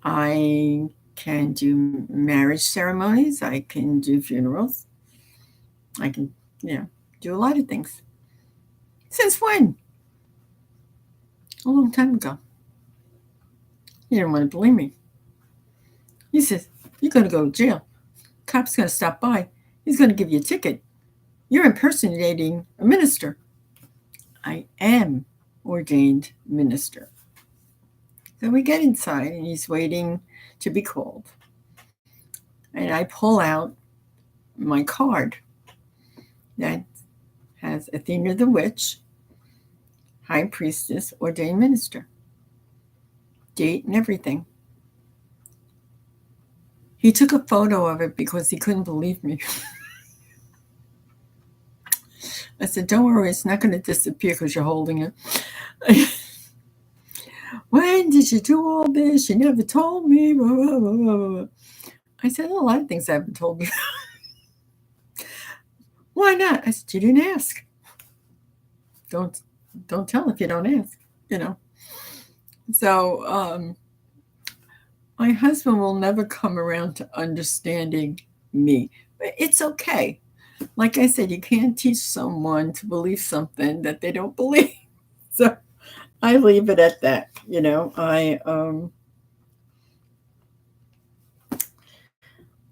I can do marriage ceremonies. I can do funerals. I can, do a lot of things." "Since when?" "A long time ago." He didn't want to believe me. He says, "You're going to go to jail. Cop's going to stop by. He's going to give you a ticket. You're impersonating a minister." "I am ordained minister." So we get inside, and he's waiting to be called. And I pull out my card that has Athena the Witch, High Priestess, ordained minister, date and everything. He took a photo of it because he couldn't believe me. I said, "Don't worry, it's not going to disappear because you're holding it." when did you do all this? You never told me. Blah, blah, blah, blah. I said, a lot of things I haven't told you. Why not? I said, you didn't ask. Don't don't tell if you don't ask. You know. So my husband will never come around to understanding me, but it's okay. Like I said, you can't teach someone to believe something that they don't believe. So I leave it at that.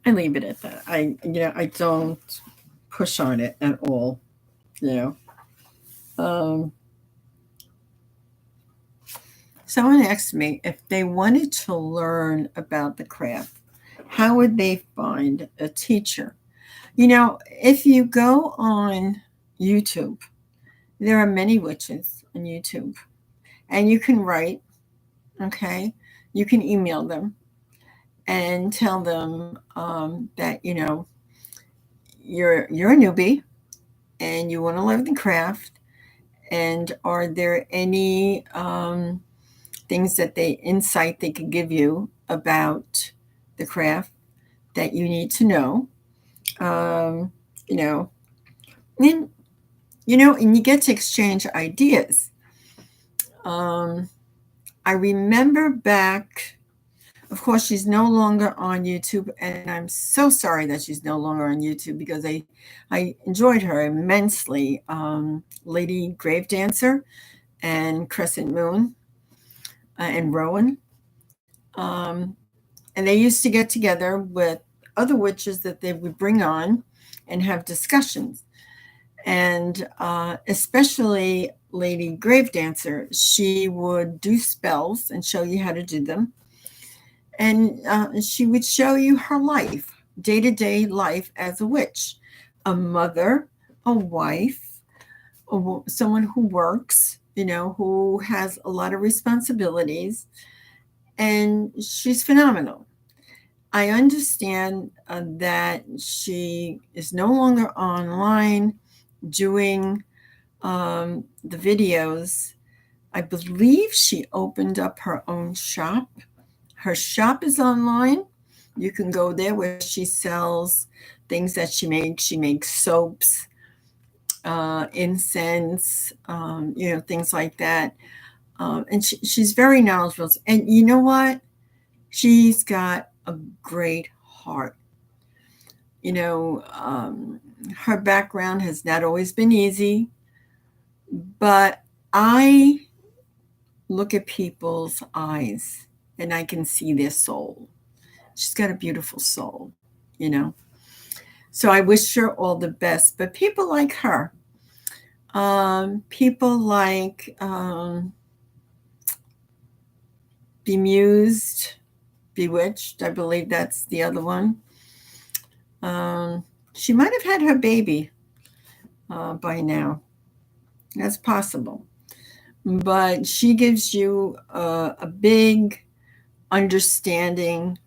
I leave it at that. I don't push on it at all. You know. Um, Someone asked me if they wanted to learn about the craft, how would they find a teacher? If you go on YouTube, there are many witches on YouTube, and you can write, okay? You can email them and tell them that you're a newbie and you want to learn the craft. And are there any things that insight they could give you about the craft that you need to know? Um, you know, and and you get to exchange ideas. Um, I remember back, of course, she's no longer on YouTube, and I'm so sorry that she's no longer on YouTube because I enjoyed her immensely. Lady Grave Dancer and Crescent Moon and Rowan. And they used to get together with other witches that they would bring on and have discussions. And especially Lady Grave Dancer, she would do spells and show you how to do them. And she would show you her life, day to day life as a witch, a mother, a wife, someone who works, who has a lot of responsibilities. And she's phenomenal. I understand that she is no longer online doing the videos. I believe she opened up her own shop. Her shop is online. You can go there where she sells things that she makes. She makes soaps, incense, things like that. And she's very knowledgeable. And you know what? She's got a great heart. You know, her background has not always been easy, but I look at people's eyes and I can see their soul. She's got a beautiful soul, you know. So I wish her all the best. But people like her, people like Bemused, Bewitched, I believe that's the other one. She might have had her baby by now. That's possible. But she gives you a big understanding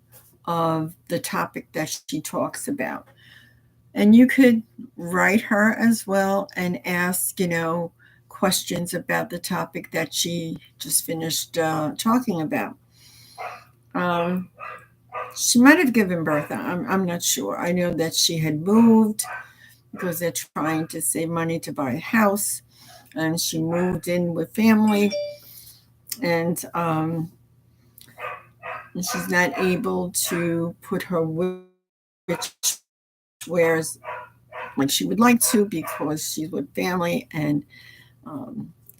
of the topic that she talks about. And you could write her as well and ask, questions about the topic that she just finished talking about. She might have given birth. I'm not sure. I know that she had moved because they're trying to save money to buy a house. And she moved in with family. And she's not able to put her witch wares like she would like to because she's with family. And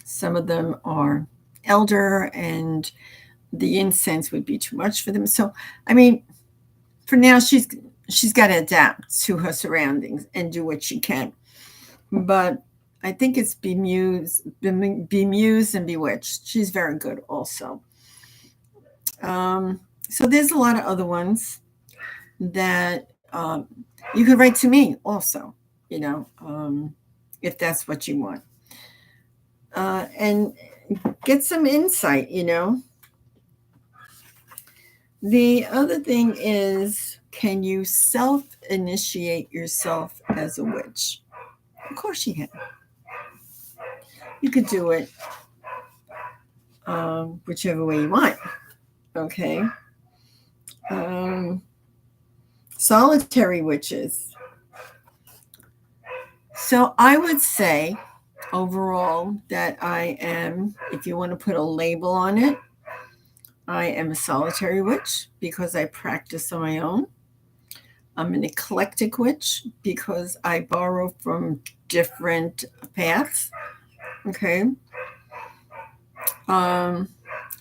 some of them are elder and the incense would be too much for them. So, I mean, for now, she's got to adapt to her surroundings and do what she can. But I think it's Bemused and Bewitched. She's very good also. So there's a lot of other ones that you could write to me also, if that's what you want. And get some insight, The other thing is, can you self-initiate yourself as a witch? Of course you can. You could do it whichever way you want. Okay. Um, Solitary witches. So I would say overall that I am, if you want to put a label on it, I am a solitary witch because I practice on my own. I'm an eclectic witch because I borrow from different paths. Okay. Um,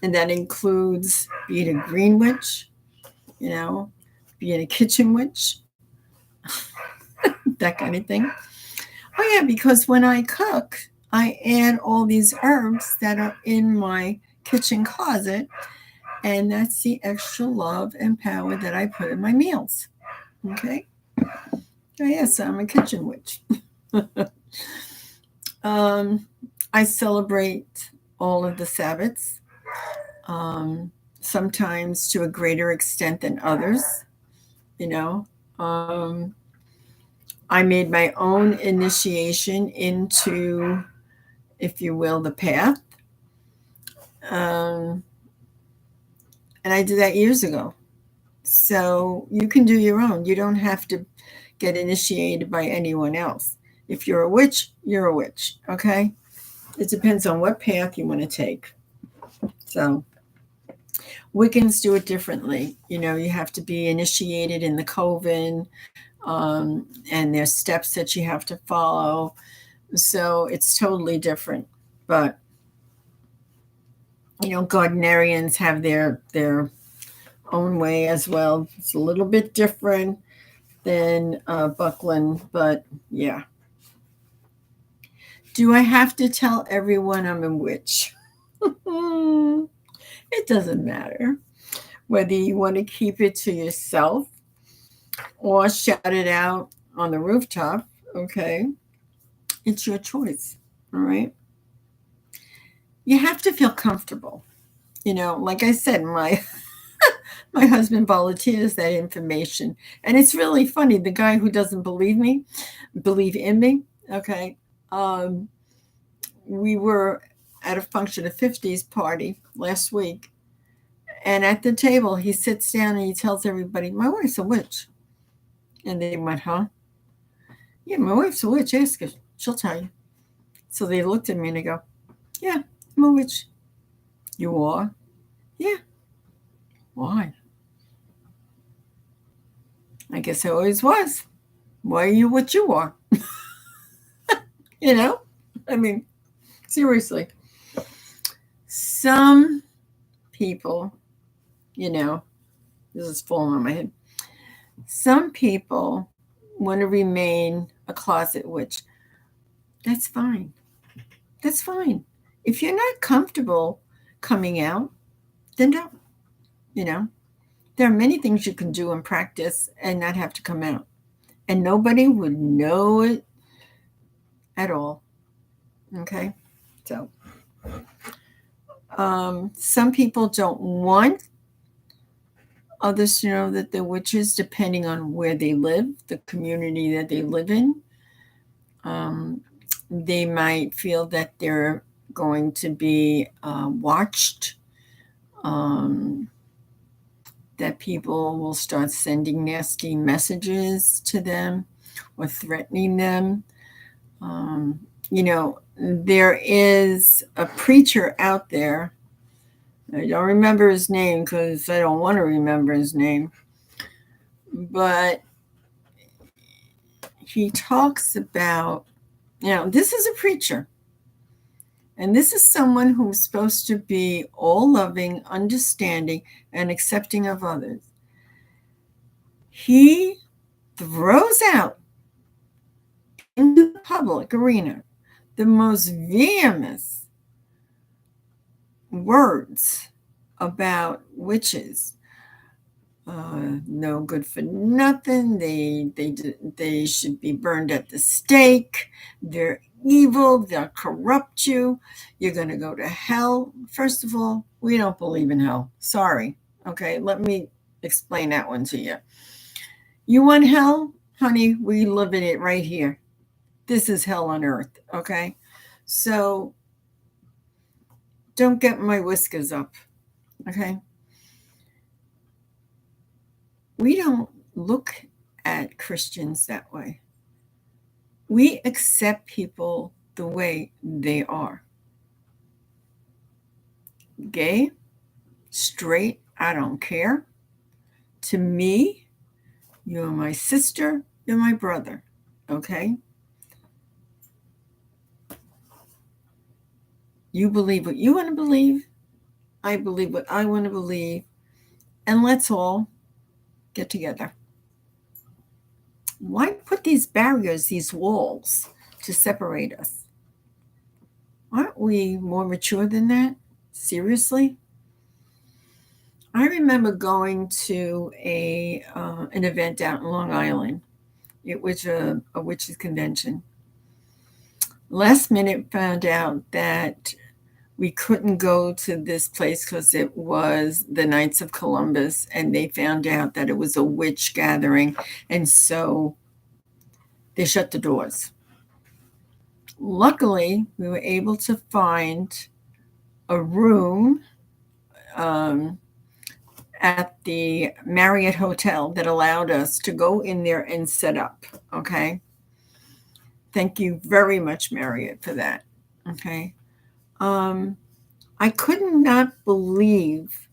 and that includes being a green witch, you know, being a kitchen witch, that kind of thing. Oh, yeah, because when I cook, I add all these herbs that are in my kitchen closet, and that's the extra love and power that I put in my meals. Okay. Oh, yes, I'm a kitchen witch. um, I celebrate all of the Sabbaths, um, sometimes to a greater extent than others. You know, um, I made my own initiation into, if you will, the path. Um, and I did that years ago. So you can do your own. You don't have to get initiated by anyone else. If you're a witch, you're a witch. Okay. It depends on what path you want to take. So Wiccans do it differently. You know, you have to be initiated in the coven, and there's steps that you have to follow. So it's totally different. But you know, Gardnerians have their own way as well. It's a little bit different than Buckland, but yeah. Do I have to tell everyone I'm a witch? It doesn't matter whether you want to keep it to yourself or shout it out on the rooftop. Okay, it's your choice. All right. You have to feel comfortable. You know, like I said, my husband volunteers that information, and it's really funny. The guy who doesn't believe in me. Okay, um, we were at a function, a 50s party last week, and at the table he sits down and he tells everybody, "My wife's a witch," and they went, "Huh?" "Yeah, my wife's a witch. Ask her; she'll tell you." So they looked at me and they go, "Yeah, I'm a witch." "You are?" "Yeah." "Why?" "I guess I always was." "Why are you what you are?" You know? I mean, seriously. Some people, you know, this is falling on my head. Some people want to remain a closet witch. That's fine. That's fine. If you're not comfortable coming out, then don't. You know, there are many things you can do and practice and not have to come out. And nobody would know it at all. Okay? So, some people don't want others to know that they're witches depending on where they live, the community that they live in. Um, they might feel that they're going to be watched, um, that people will start sending nasty messages to them or threatening them. Um, you know, there is a preacher out there. I don't remember his name because I don't want to remember his name. But he talks about, you know, this is a preacher. And this is someone who's supposed to be all loving, understanding, and accepting of others. He throws out into the public arena the most vehement words about witches. No good for nothing. They should be burned at the stake. They're evil. They'll corrupt you. You're going to go to hell. First of all, we don't believe in hell. Sorry. Okay, let me explain that one to you. You want hell? Honey, we live in it right here. This is hell on earth. Okay, so don't get my whiskers up, okay? We don't look at Christians that way. We accept people the way they are. Gay, straight, I don't care. To me, you're my sister, you're my brother, okay? You believe what you want to believe. I believe what I want to believe. And let's all get together. Why put these barriers, these walls to separate us? Aren't we more mature than that? Seriously? I remember going to an event out in Long Island. It was a witches convention. Last minute found out that we couldn't go to this place because it was the Knights of Columbus, and they found out that it was a witch gathering, and so they shut the doors. Luckily, we were able to find a room at the Marriott Hotel that allowed us to go in there and set up, okay? Thank you very much, Marriott, for that, okay? I could not believe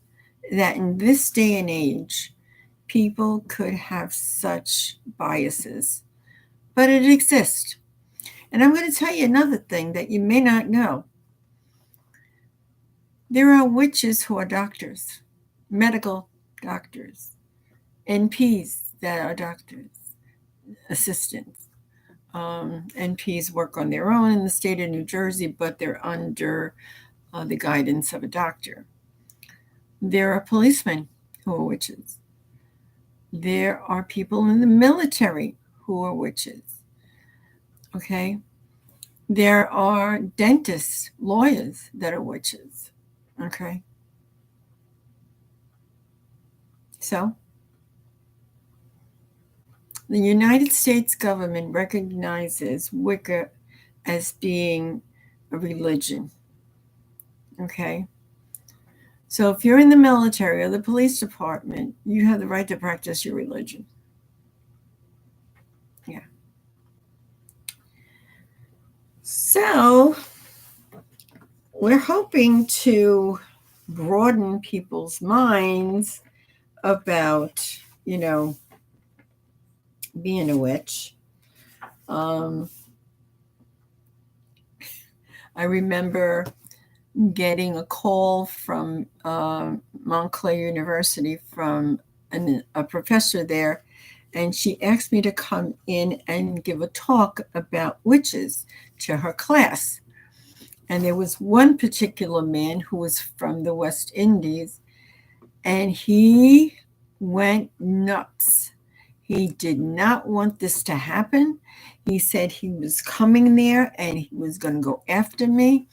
that in this day and age, people could have such biases, but it exists. And I'm going to tell you another thing that you may not know. There are witches who are doctors, medical doctors, NPs that are doctors, assistants. NPs work on their own in the state of New Jersey, but they're under the guidance of a doctor. There are policemen who are witches. There are people in the military who are witches. Okay? There are dentists, lawyers that are witches. Okay? So, the United States government recognizes Wicca as being a religion. Okay? So if you're in the military or the police department, you have the right to practice your religion. Yeah. So we're hoping to broaden people's minds about, being a witch. I remember getting a call from Montclair University from a professor there, and she asked me to come in and give a talk about witches to her class. And there was one particular man who was from the West Indies, and he went nuts. He did not want this to happen. He said he was coming there and he was going to go after me.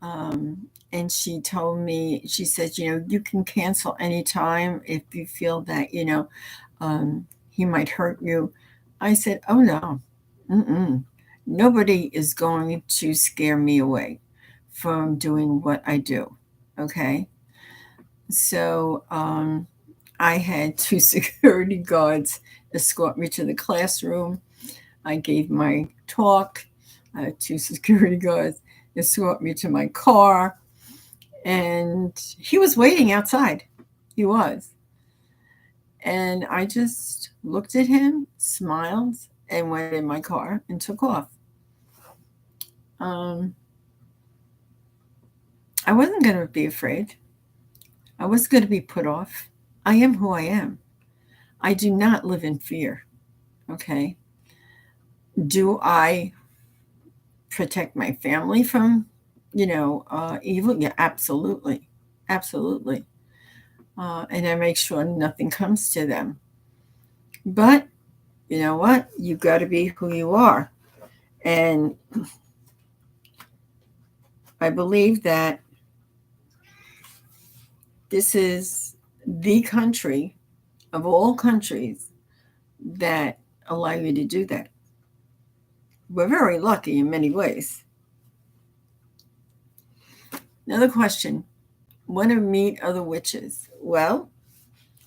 And she told me, she said, you can cancel anytime if you feel that, he might hurt you. I said, oh no, nobody is going to scare me away from doing what I do. Okay. So I had 2 security guards escort me to the classroom. I gave my talk. 2 security guards escort me to my car. And he was waiting outside. He was. And I just looked at him, smiled, and went in my car and took off. I wasn't going to be afraid. I was going to be put off. I am who I am. I do not live in fear. Okay. Do I protect my family from, evil? Yeah, absolutely. Absolutely. And I make sure nothing comes to them. But you know what? You got to be who you are. And I believe that this is the country of all countries that allow you to do that. We're very lucky in many ways. Another question. Want to meet other witches? Well,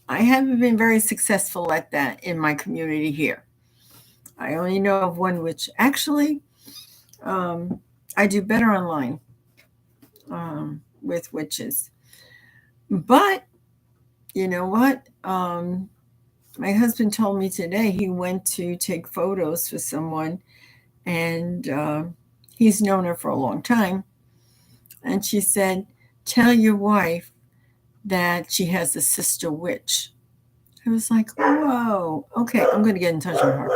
I haven't been very successful at that in my community here. I only know of one witch. Actually, um, I do better online with witches. But you know what? My husband told me today he went to take photos for someone, and he's known her for a long time. And she said, "Tell your wife that she has a sister witch." I was like, "Whoa, okay, I'm going to get in touch with her."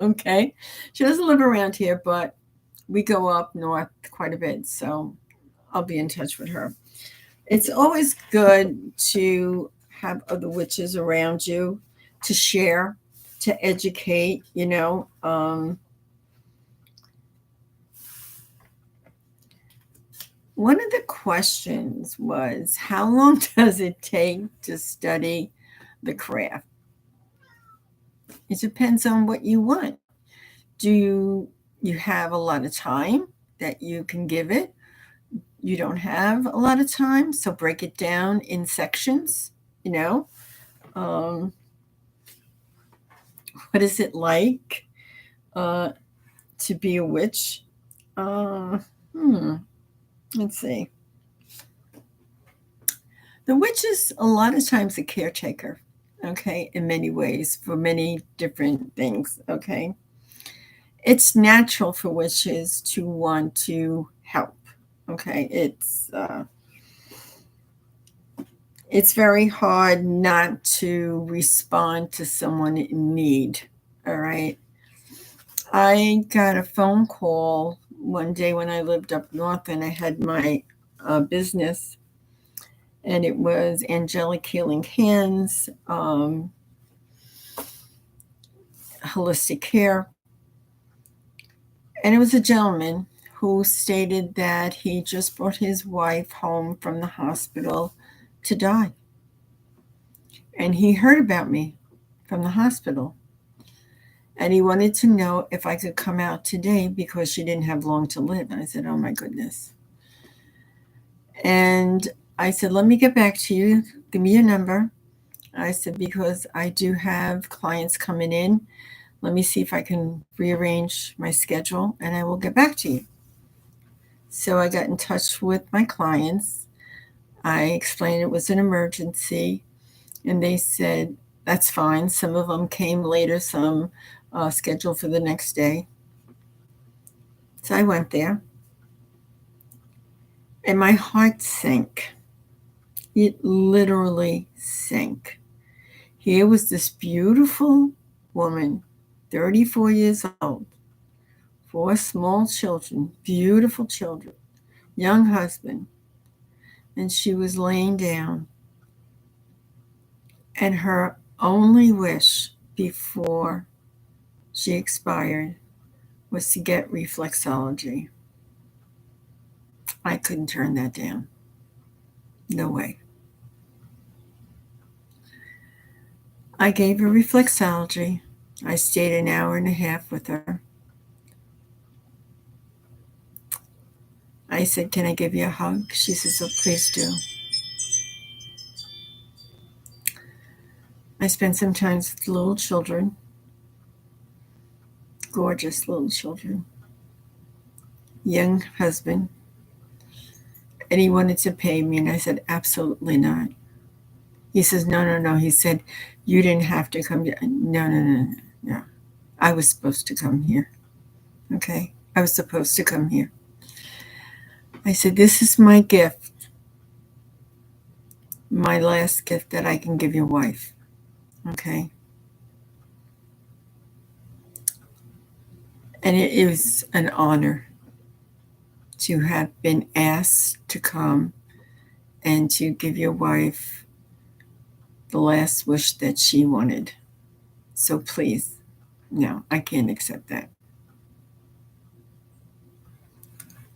Okay. She doesn't live around here, but we go up north quite a bit. So I'll be in touch with her. It's always good to have other witches around you to share, to educate, you know. One of the questions was, how long does it take to study the craft? It depends on what you want. Do you have a lot of time that you can give it? You don't have a lot of time, so break it down in sections, you know. Um, what is it like uh, to be a witch? Uh, hmm, let's see. The witch is a lot of times a caretaker, okay, in many ways for many different things, okay. It's natural for witches to want to help, okay. It's very hard not to respond to someone in need, all right. I got a phone call one day when I lived up north and I had my business, and it was Angelic Healing Hands, holistic care. And it was a gentleman who stated that he just brought his wife home from the hospital to die. And he heard about me from the hospital. And he wanted to know if I could come out today because she didn't have long to live. And I said, "Oh my goodness." And I said, "Let me get back to you. Give me your number." I said, "Because I do have clients coming in. Let me see if I can rearrange my schedule and I will get back to you." So I got in touch with my clients. I explained it was an emergency, and they said, "That's fine." Some of them came later, some scheduled for the next day. So I went there, and my heart sank. It literally sank. Here was this beautiful woman, 34 years old, four small children, beautiful children, young husband, and she was laying down. And her only wish before she expired was to get reflexology. I couldn't turn that down. No way. I gave her reflexology. I stayed an hour and a half with her. I said, "Can I give you a hug?" She says, "Oh, please do." I spent some time with little children, gorgeous little children, young husband, and he wanted to pay me, and I said, "Absolutely not." He says, "No, no, no." He said, "You didn't have to come." No, no, no, no. I was supposed to come here. Okay. I was supposed to come here. I said, "This is my gift, my last gift that I can give your wife." Okay. And it is an honor to have been asked to come and to give your wife the last wish that she wanted. So please, no, I can't accept that.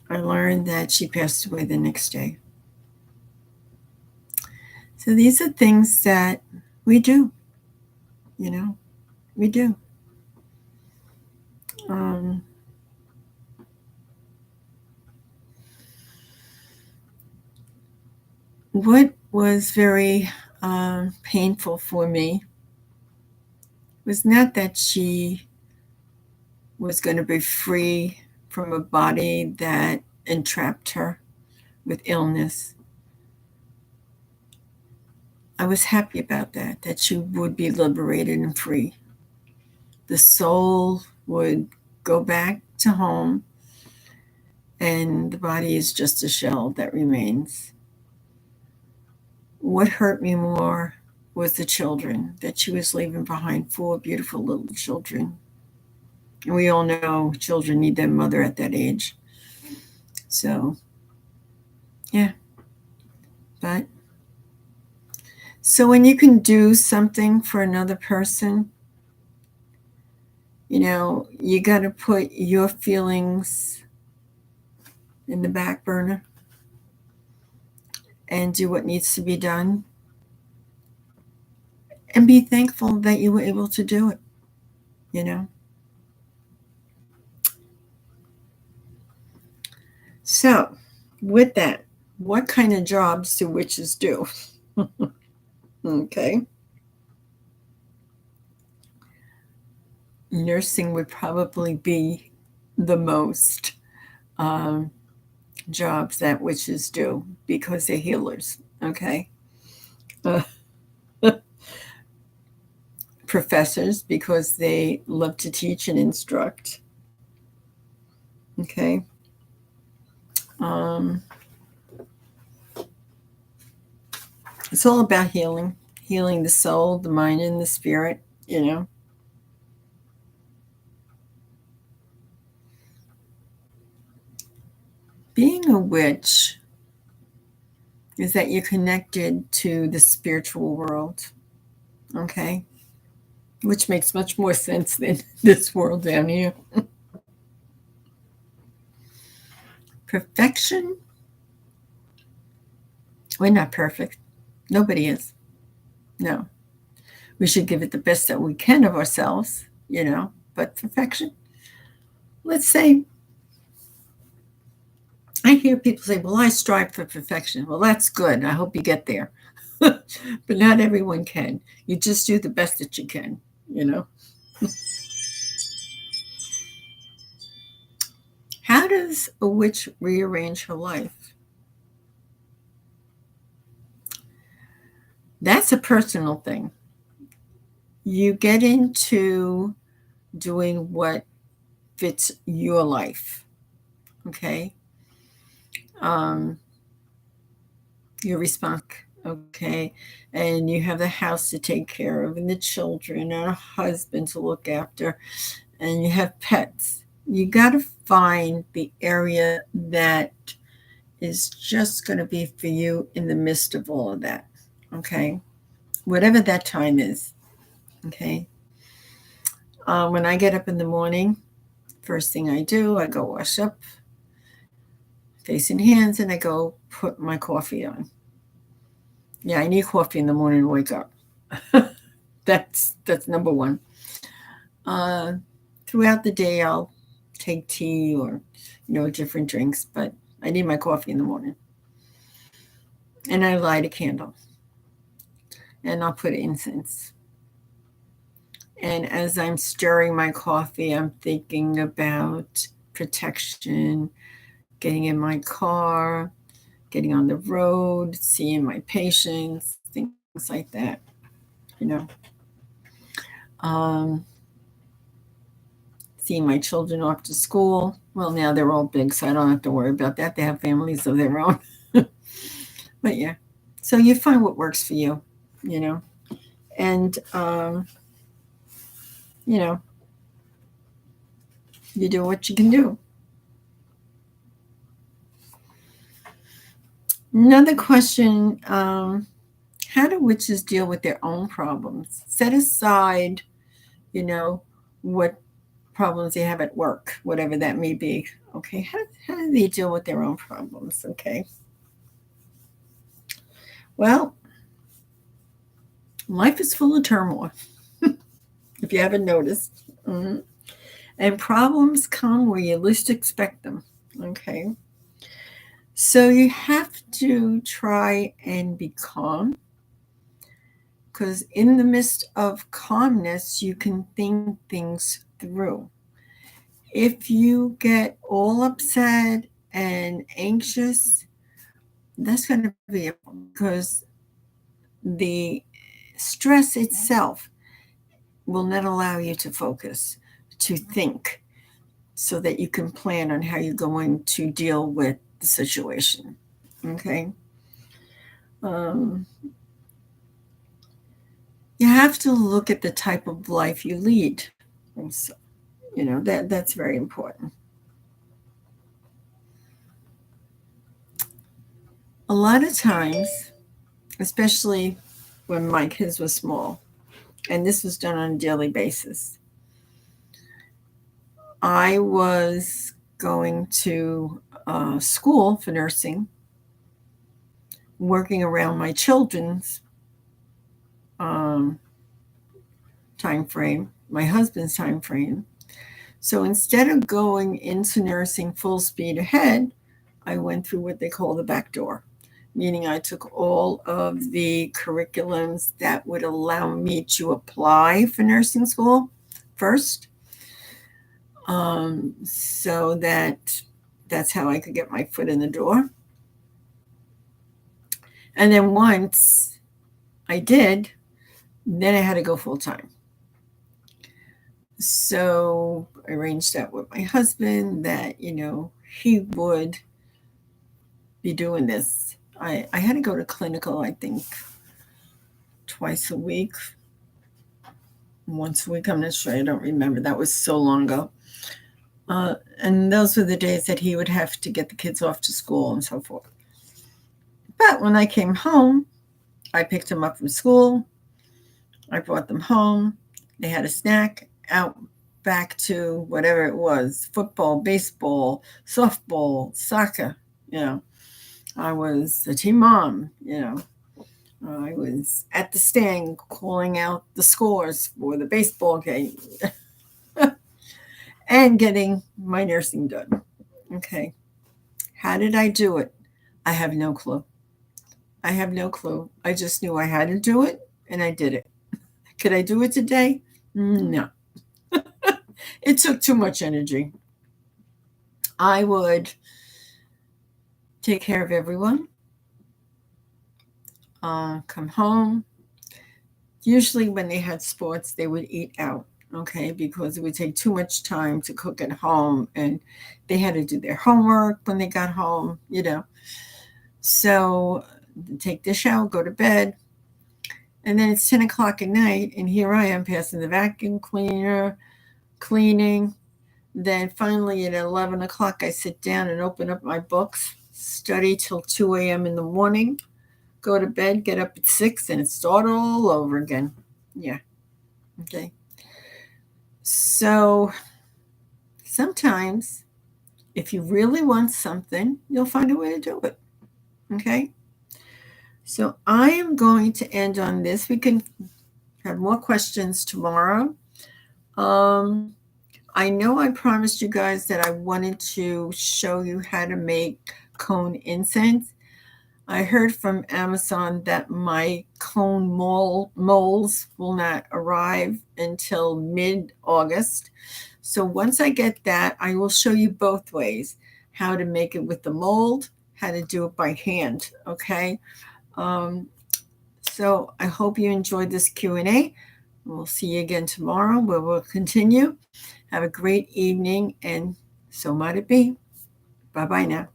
I learned that she passed away the next day. So these are things that we do, you know, we do. Um, What was very painful for me was not that she was going to be free from a body that entrapped her with illness. I was happy about that she would be liberated and free. The soul would go back to home, and the body is just a shell that remains. What hurt me more was the children that she was leaving behind, 4 beautiful little children. And we all know children need their mother at that age. So, yeah. But, so when you can do something for another person, you got to put your feelings in the back burner and do what needs to be done. And be thankful that you were able to do it, So, with that, what kind of jobs do witches do? Okay. Nursing would probably be the most jobs that witches do because they're healers. Okay. Professors because they love to teach and instruct. Okay. It's all about healing the soul, the mind, and the spirit, Being a witch is that you're connected to the spiritual world, okay? Which makes much more sense than this world down here. Perfection? We're not perfect. Nobody is. No. We should give it the best that we can of ourselves, but perfection. Let's say, I hear people say, well, I strive for perfection. Well, that's good. I hope you get there. But not everyone can. You just do the best that you can, How does a witch rearrange her life? That's a personal thing. You get into doing what fits your life, okay? Your response, okay? And you have the house to take care of, and the children, and a husband to look after, and you have pets. You got to find the area that is just going to be for you in the midst of all of that, okay? Whatever that time is, okay? When I get up in the morning, first thing I do, I go wash up, face and hands, and I go put my coffee on. Yeah, I need coffee in the morning to wake up. That's number one. Throughout the day, I'll take tea or, different drinks, but I need my coffee in the morning. And I light a candle. And I'll put incense. And as I'm stirring my coffee, I'm thinking about protection, getting in my car, getting on the road, seeing my patients, things like that, seeing my children off to school. Well, now they're all big, so I don't have to worry about that. They have families of their own. But yeah, so you find what works for you, and, you do what you can do. Another question, how do witches deal with their own problems? Set aside, what problems they have at work, whatever that may be. Okay, how do they deal with their own problems? Okay. Well, life is full of turmoil, if you haven't noticed. Mm-hmm. And problems come where you least expect them. Okay. So you have to try and be calm, because in the midst of calmness, you can think things through. If you get all upset and anxious, that's going to be a problem, because the stress itself will not allow you to focus, to think, so that you can plan on how you're going to deal with the situation. Okay? Um, you have to look at the type of life you lead. Also, that's very important. A lot of times, especially when my kids were small, and this was done on a daily basis, I was going to school for nursing, working around my children's um, time frame, my husband's time frame. So instead of going into nursing full speed ahead, I went through what they call the back door, meaning I took all of the curriculums that would allow me to apply for nursing school first, so that's how I could get my foot in the door. And then once I did, then I had to go full time. So I arranged that with my husband that, he would be doing this. I had to go to clinical, I think, twice a week, once a week. I'm not sure. I don't remember. That was so long ago. And those were the days that he would have to get the kids off to school and so forth. But when I came home, I picked them up from school. I brought them home. They had a snack, out back to whatever it was, football, baseball, softball, soccer. I was a team mom. I was at the stand calling out the scores for the baseball game and getting my nursing done. Okay. How did I do it? I have no clue. I have no clue. I just knew I had to do it, and I did it. Could I do it today? No. It took too much energy. I would take care of everyone, come home. Usually, when they had sports, they would eat out, okay, because it would take too much time to cook at home, and they had to do their homework when they got home. So, take the shower, go to bed, and then it's 10 o'clock at night, and here I am passing the vacuum cleaner, cleaning. Then finally at 11 o'clock, I sit down and open up my books, study till 2 a.m. in the morning, go to bed, get up at 6, and it start all over again. Yeah. Okay. So sometimes if you really want something, you'll find a way to do it. Okay. So I am going to end on this. We can have more questions tomorrow. I know I promised you guys that I wanted to show you how to make cone incense. I heard from Amazon that my cone molds will not arrive until mid-August. So once I get that, I will show you both ways, how to make it with the mold, how to do it by hand, okay? So I hope you enjoyed this Q&A. We'll see you again tomorrow, where we'll continue. Have a great evening, and so might it be. Bye-bye now.